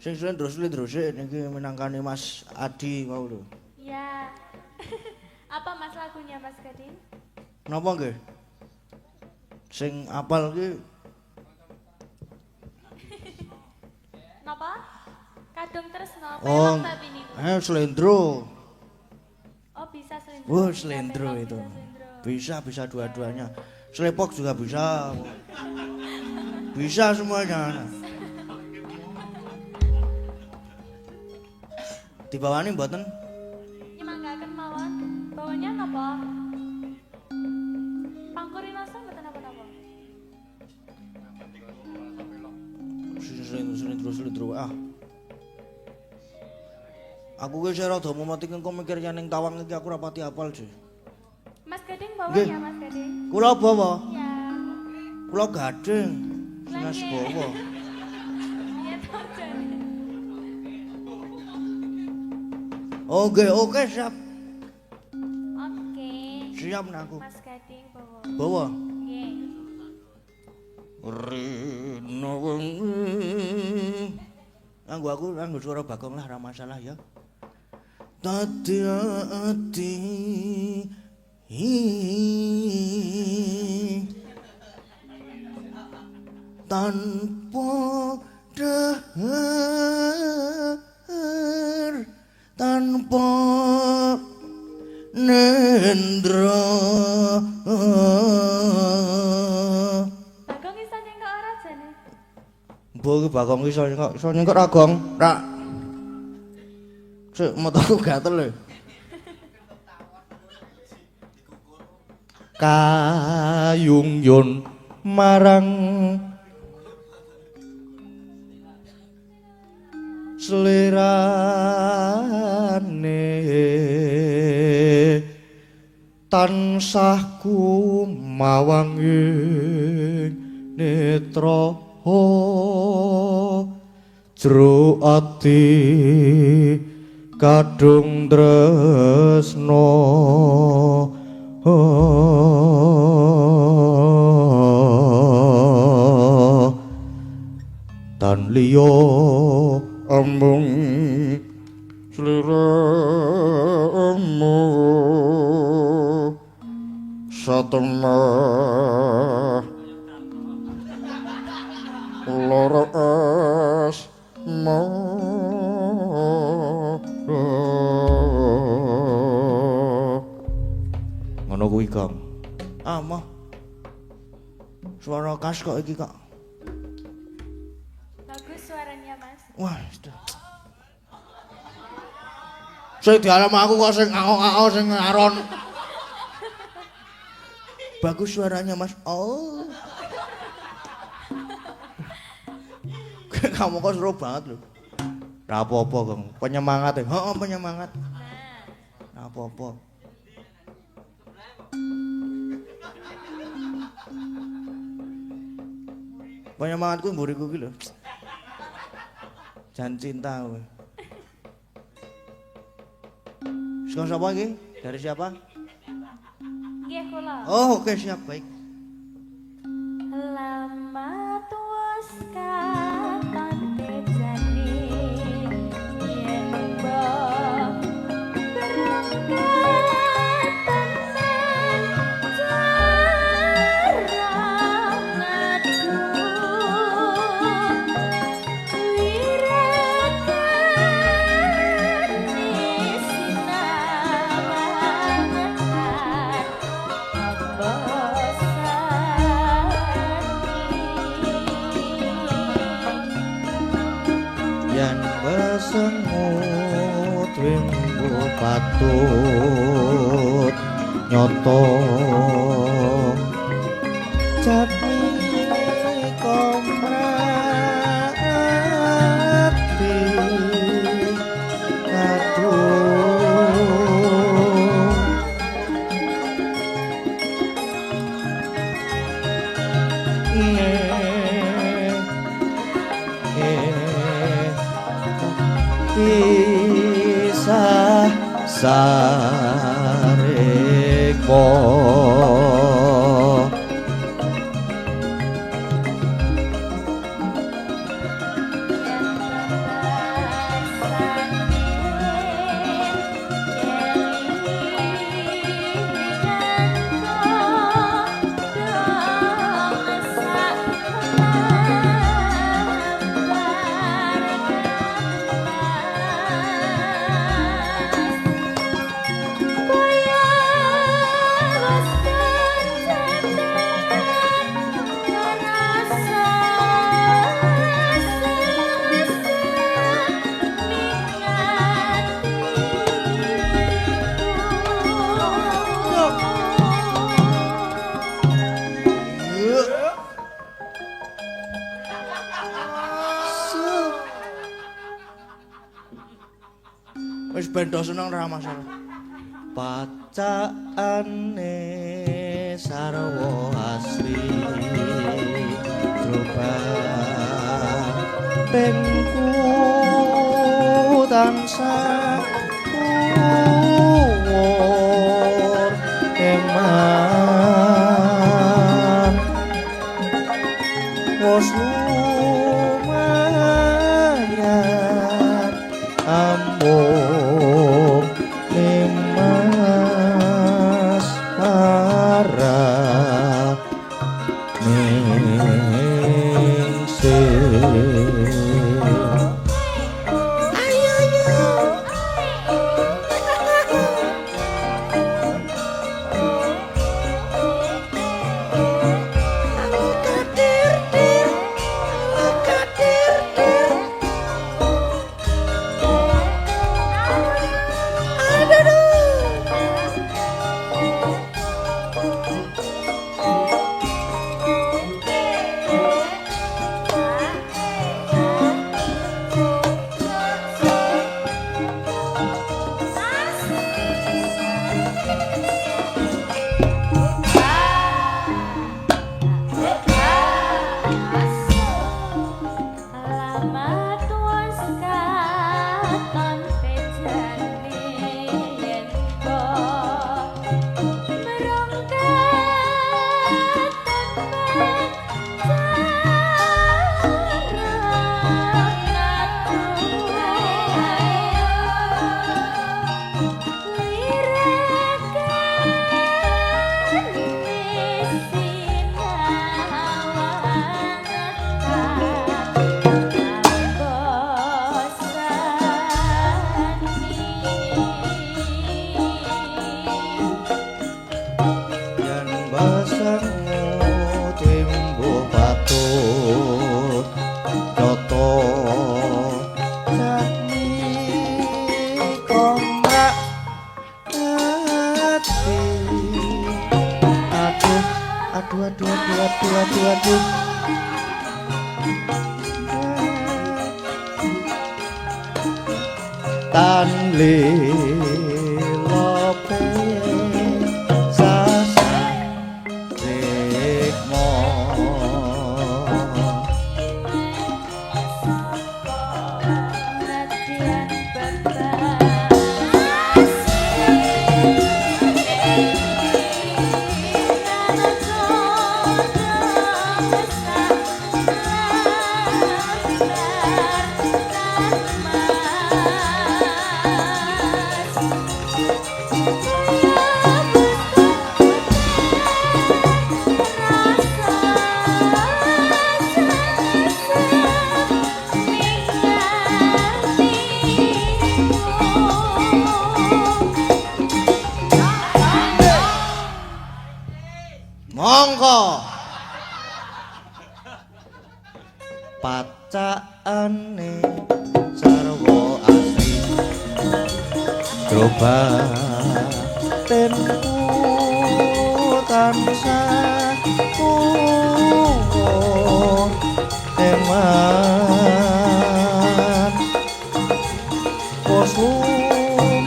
Sing slendro-slendro sik niki minangkani Mas Adi mau lho. Ya. Apa Mas lagunya Mas Gading? Napa nggih? Sing apal ki Napa? Kadung tresno oh, pelok tapi niku. slendro. Oh bisa selindro. Wah, Bisa slendro pelok, itu. bisa selindro. Bisa dua-duanya. Selepok juga bisa. Bisa semuanya. Dibawani mboten? Nyemanggaken mawon. Bawanya napa? Pangkuri rasa mboten napa-napa. Slendro ah. Aku ki sing rada momoti engko mikir yen ning Tawang iki aku ora pati apal, sih. Mas Gading bawa Nggih. ya Mas Gading? Kula bawa. Ya. Kula gading. Lah, Sing nggih. bawa. Ya toh jane. Oke, oke siap. Oke. Siap nek aku. Mas Gading bawa. Bawa. Nggih. Rino wengi. Anggo suara Bagong lah ora masalah ya. Tadi ati tanpa dahar tanpa nendra Bagong iso nyengkok ora jane? Mbok ki Bagong iso nyengkok ra Gong? Ra. Sik mataku gatel e. Kayung yun marang selirane tansah kumawang ing netra jero ati kadung tresna tan liya amung sliramu satemah lara ngono kuwi Kang. Ah, mah. Suara khas kok iki, Kak. Bagus suaranya Mas. Wah, sudah. Sing dialam aku kok sing ao-ao sing ngaron. Bagus suaranya, Mas. Oh. Kamu kok seru banget loh. Ra apa-apa Kang, penyemangat ya. Heeh, penyemangat. Nah. Nah, apa-apa. Penyemangatku mburiku ki lho. Jan cinta kowe. Sekarang siapa iki? Dari siapa? Nggih kula. Oh, oke siap, baik. Lama tuas katon bejane yen mbok berangkat semut wimbu patut nyoto jati komrati pisah sareko Wis bendo seneng ora masalah. pacaane sarwa asri drupan tengku tansah kuwur eman wos lumayan ambung limas para ningsih aduh tan lilope sasarekmo Monggo pacaane sarwa Jobatenku tansah eman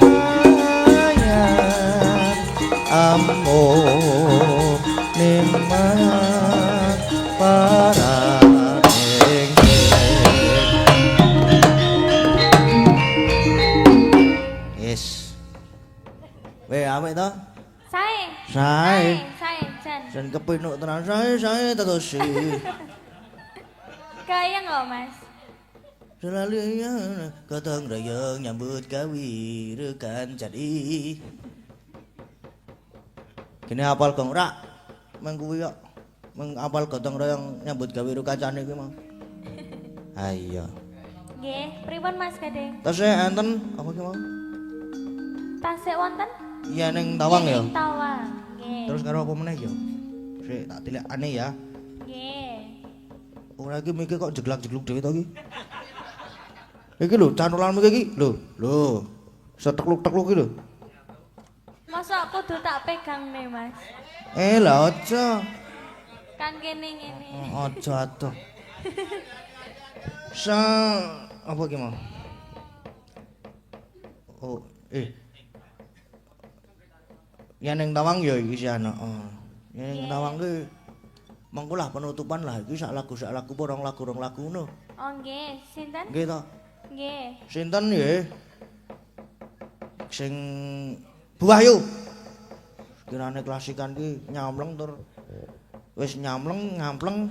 lumayan ampun nikmat paraning Yes. Weh apik to? Sae. Sae. Sae, Jan. Jan kepinuk tenan sae terus. Kaya nggak Mas? Selalu ya gotong royong nyambut gawe rekan jadi. Kene apal gong rak. Mengkuwi kok. Apal gotong royong nyambut gawe ru kancane kuwi mau. Ayo. Nggih, pripun Mas Gading? Tase enten apa ki mau? Tasik wonten? Iya ning Tawang ya. Ning Tawang. Nggih. Terus karo apa meneh ya? Sik tak tilekane ya. Nggih. Ora iki mikir kok jeglak-jegluk dhewe to iki. Iki lho canolan mikir iki. Lho. Setekluk-tekluk iki lho. Masa kudu tak pegang nih Mas? Lah aja. Kan kene ngene. Aja atuh. Apa ki mau? Oh, Ya ning Tawang ya iki sih ana. Ya ning Tawang ki mengko lah penutupan lah iki sak lagu apa rong lagu ngono. Oh nggih, sinten? Nggih to. Nggih. Sinten nggih? Sing Bu Wahyu. Kirane klasikan ki nyamleng tur wis nyamleng ngampleng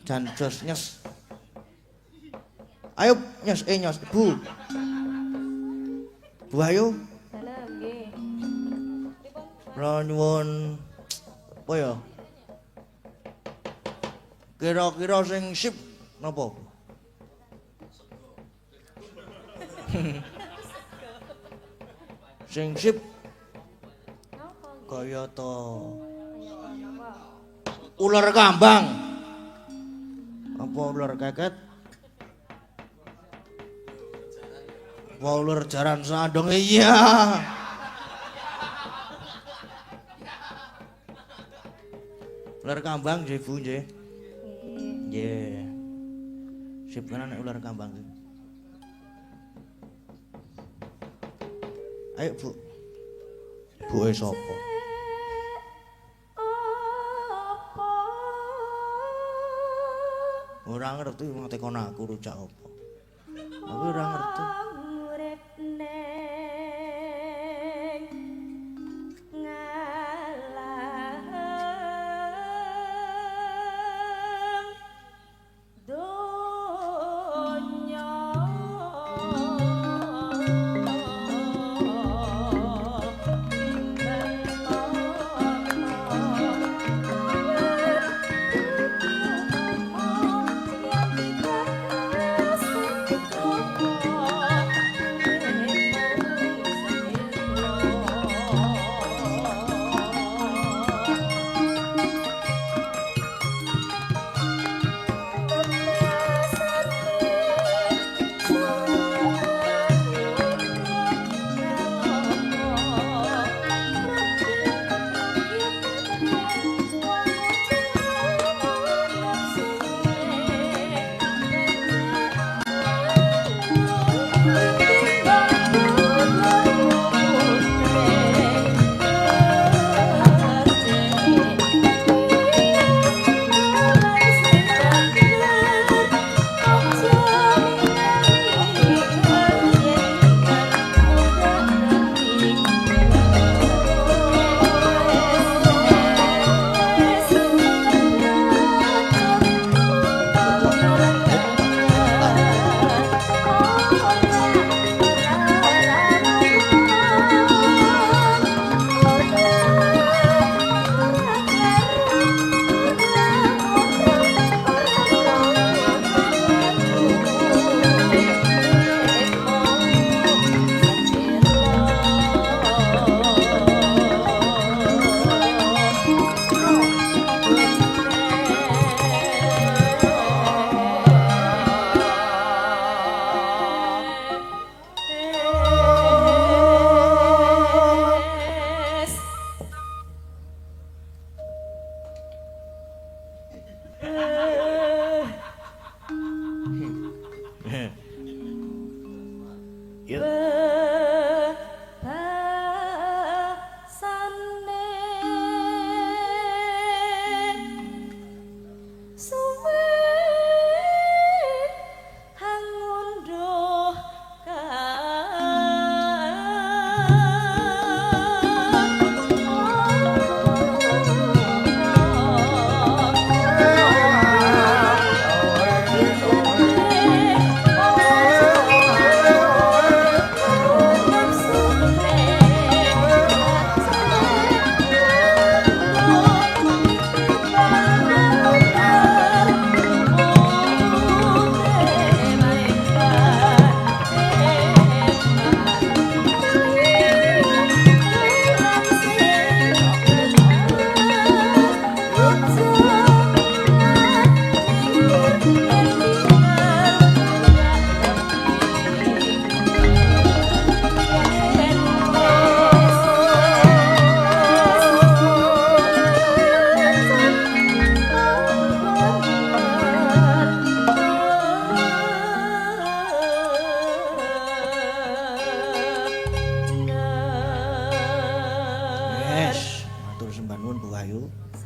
jan jos nyes. Ayo nyes nyos Bu. Bu Wahyu. Dalem nggih. Kula nyuwun apa ya? Kira-kira sing sip napa? Sing sip kaya to ular kambang. Apa ular keket? Apa ular jaran sandong? Iya. Ular kambang nggih Bu nggih. Nggih. Sip tenan nek ular kambang iki. Ayo Bu. Buke sapa? Ora ngerti mate kono aku rujak apa. Aku ora ngerti. Urip ning ngalam donya.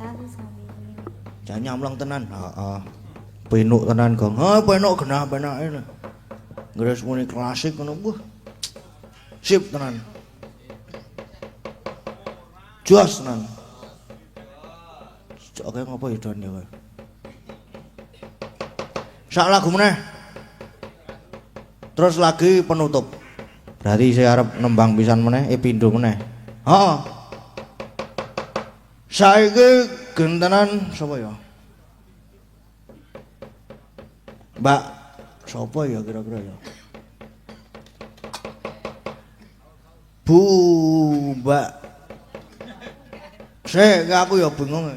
Sami-sami. Jangan nyamlang tenan. Heeh. Penuk tenan, Gong. Penuk genah penake. Ngres muni klasik ngono. Wah. Sip tenan. Jos tenan. Oke ngopo ya Don ya kowe. Sak lagu meneh. Terus lagi penutup. Berarti saya arep nembang pisan meneh, pindho meneh. Heeh. Saiki gentenan sapa ya? Mbak, sapa ya kira-kira ya? Bu, Mbak. Sik, aku ya bingung.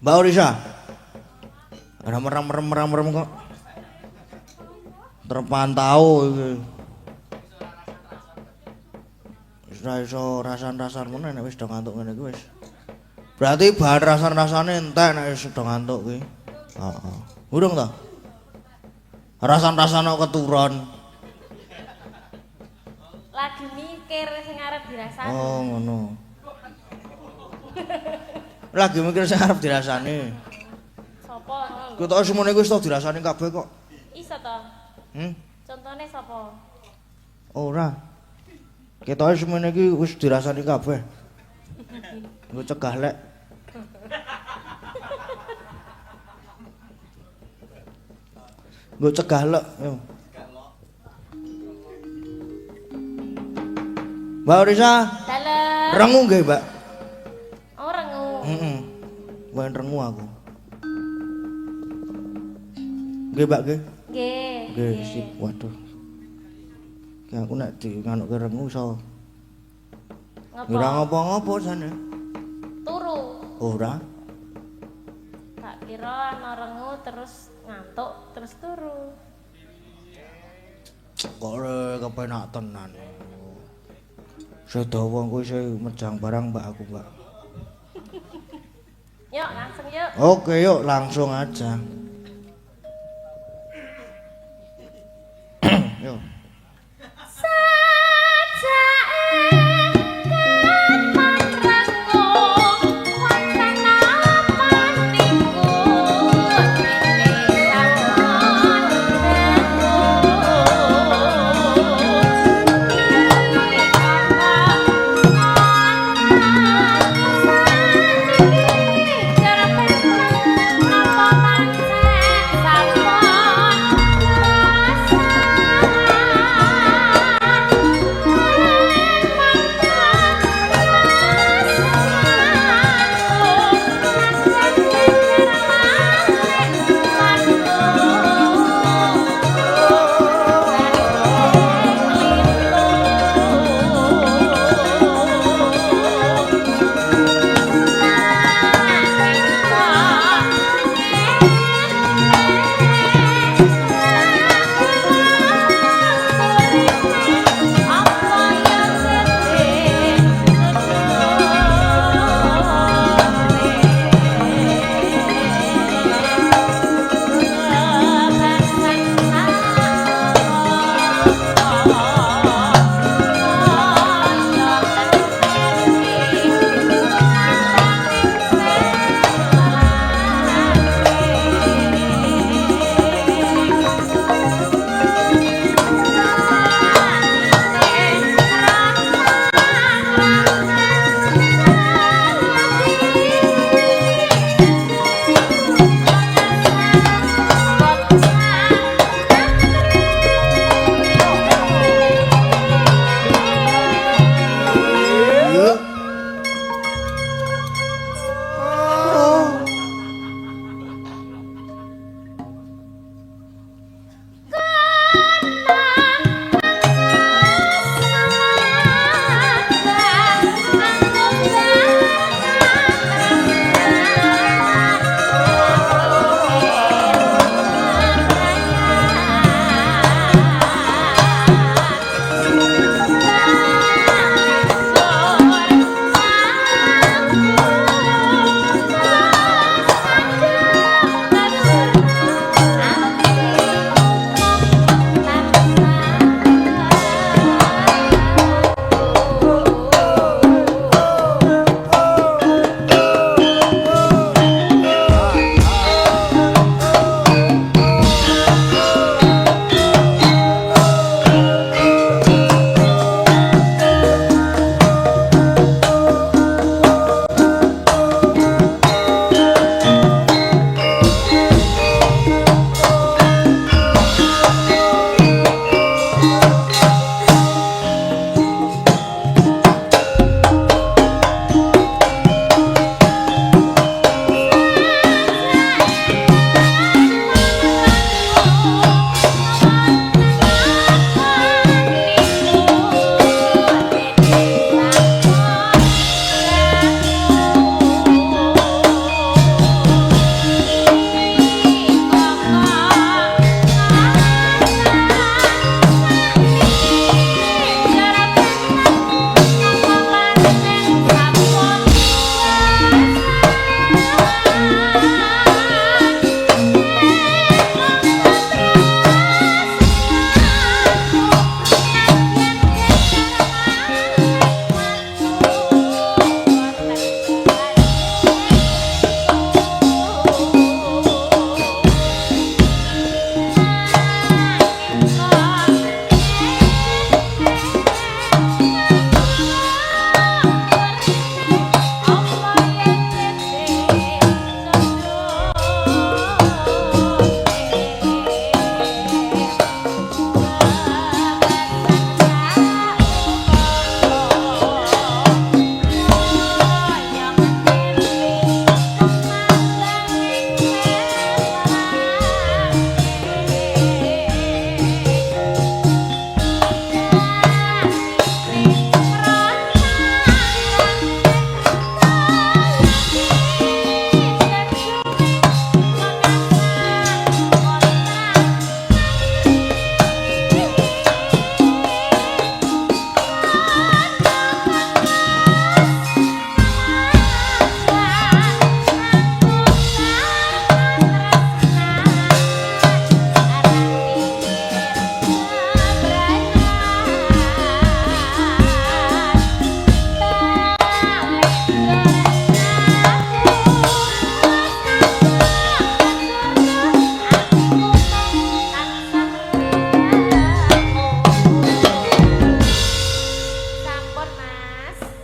Mbak Orisa. Ada merem kok. Terpantau iki. Wis ra iso rasan-rasan meneh nek wis do ngantuk ngene iki wis. Berarti bahan rasan-rasane entek nek wis do ngantuk kuwi. Heeh. Urung to? Rasan-rasan kok keturun. Lagi mikir sing arep dirasani. Oh, ngono. Lagi mikir sing arep dirasani. Sopo? Ketok semono iku wis tau dirasani kabeh kok. Iso to? Contone sapa? Ora. Ketoke semono iki wis dirasani kabeh. Nggo cegah lek. Nggo cegah lek. Mbak Orisa, Dalem. rengu nggih, Mbak? Oh, rengu. Heeh. Wen rengu aku. Nggih, Mbak, nggih. Nggih. Nggih, sip. Waduh. Ki aku nek di nganuke rengu iso Ngopo? ora ngopo-ngopo jane. Turu. Ora. Tak kira ana rengu terus ngantuk terus turu. Kok kepenak tenan. Sedawa kuwi sing mejang barang Mbak aku, Mbak. Yuk, langsung yuk. Oke, yuk langsung aja. Yuk.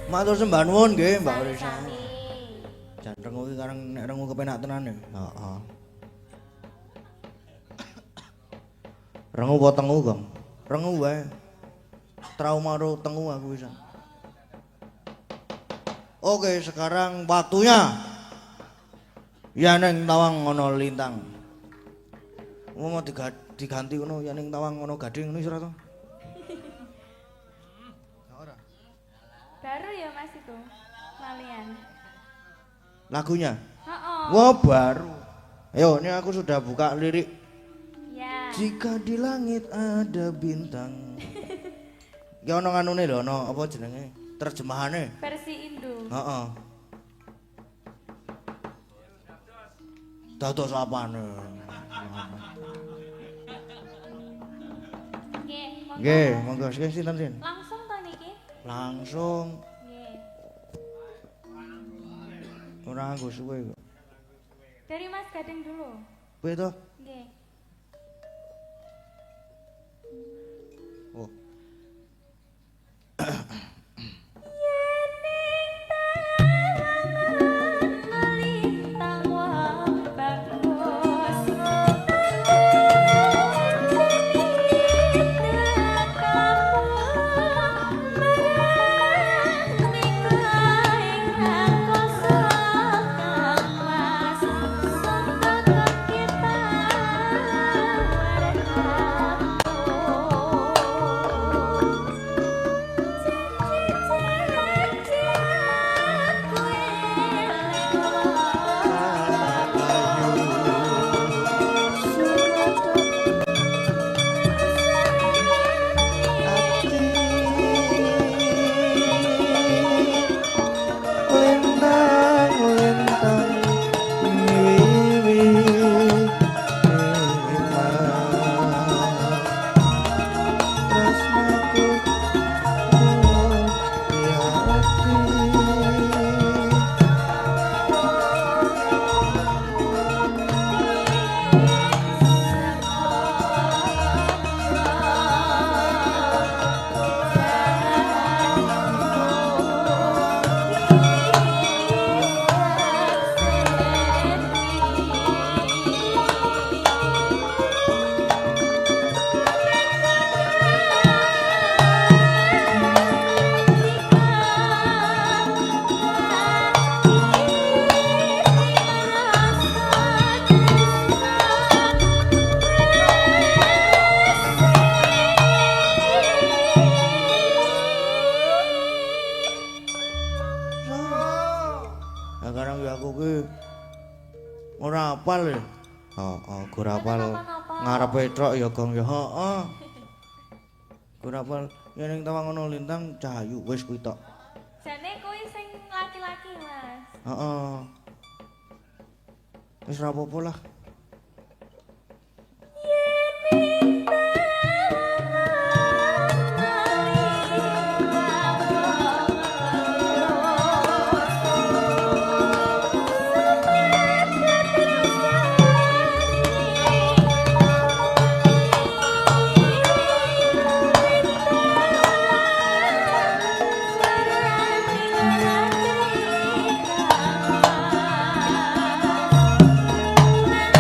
Matur sembah nuwun nggih Mbak Risa. Sami-sami. Jan rengu iki kareng nek rengu kepenak tenan ya. Heeh. Rengu apa tengu, Gong? Rengu wae. Trauma ro tengu aku bisa. Oke, sekarang waktunya. Yaneng tawang ngono lintang. Mau diganti ngono yaneng tawang ngono gading ngono ora to? Baru ya Mas itu. Malian. Lagunya. Heeh. Wah, baru. Ayo, ini aku sudah buka lirik. Ya. Jika di langit ada bintang. Ya ono nganune lho, ono apa jenenge? Terjemahane. Versi Indo. Heeh. Dados apane? Nggih, monggo. Nggih, monggo sing sinten Sin? Langsung to niki? Langsung Nggih. ora nggo suwe kok. Dari Mas Gading dulu. Kowe to? Nggih. Oh. Sekarang ya aku ki ora apal ya. Heeh, gur apal Napa-napa? ngarepe truk ya, Gong ya. Heeh. Ora apal yen ning tawang ana lintang cahayu wis kuwi tok. Jane kuwi sing laki-laki, Mas. Heeh. Wis ora apa-apa lah. Thank you.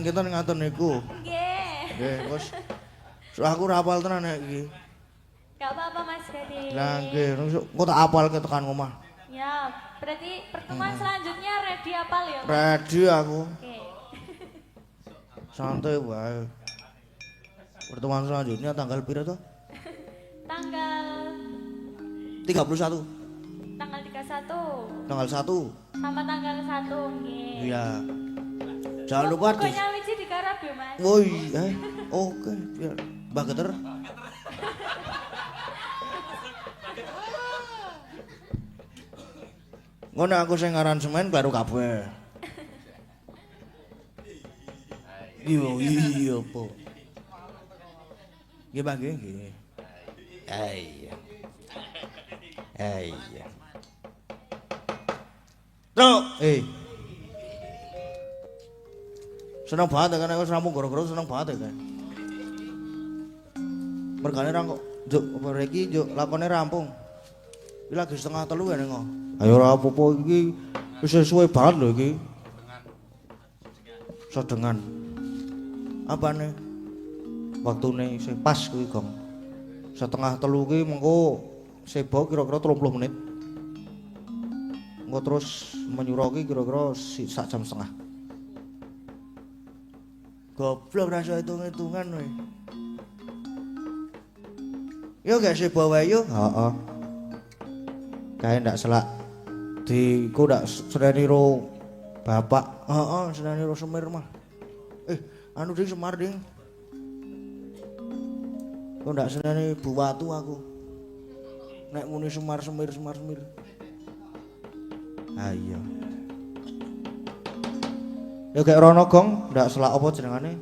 kita ngaten niku. Nggih. Nggih, wis. So aku ora apal tenan nek iki. Gak apa-apa Mas Gading. Lah nggih, engko tak apalke tekan omah. Ya, berarti pertemuan selanjutnya ready apal ya? Mas? Ready aku. Oke. Santai wae. Pertemuan selanjutnya tanggal pira toh? Tanggal 31. tanggal 31 Tanggal 1. sama tanggal 1 nggih. Iya. Jangan lupa di. Pokoknya wiji digarap ya Mas. Woi, oke, biar Mbak Geter. Ngono aku sing aransemen baru kabeh. Iya, po. Nggih, Pak, nggih. Iya. Iya. Truk, seneng banget kan aku rampung gara-gara seneng banget kan. Mergane ra kok juk apa iki juk lakone rampung. Iki lagi setengah 3 ya ning. Ayo ora apa-apa iki wis suwe banget lho iki. Sedengan. Apane? Waktune sing pas kuwi, Gong. Setengah 3 ki mengko sebo kira-kira 30 menit. Engko terus menyura ki kira-kira sak jam setengah. Goblok rasa hitung-hitungan kowe. Yo gak sebo wae yo. Heeh. Kae ndak selak ku ndak sereni ro bapak. Heeh, senane ro semir mah. Anu ding Semar ding. Kok ndak senane Bu Watu aku. Nek muni Semar semir. Ah iya. Ya kayak rono Gong, ndak selak apa jenengane.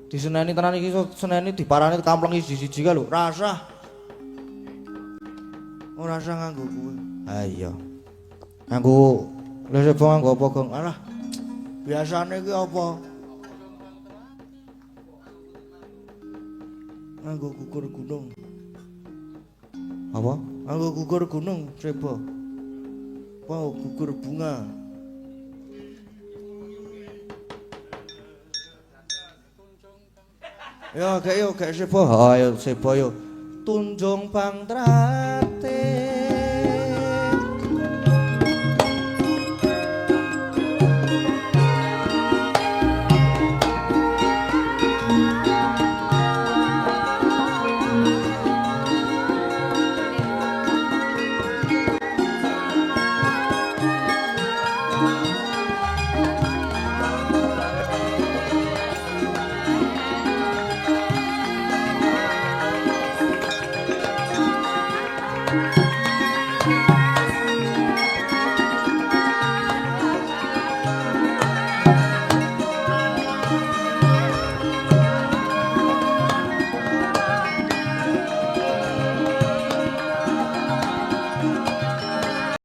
Diseneni tenan iki seneni diparani kampleng siji-siji ka lho. Rasa. Ora rasa nganggo kuwe. Ah iya. Nganggo lha sebo nganggo apa, Gong? Alah. Biasane ki apa? Nganggo gugur gunung. Apa? Nganggo gugur gunung sebo. Apa gugur bunga? Ya kayak sebo. Oh, ayo sebo yo. Tunjung pangtrate.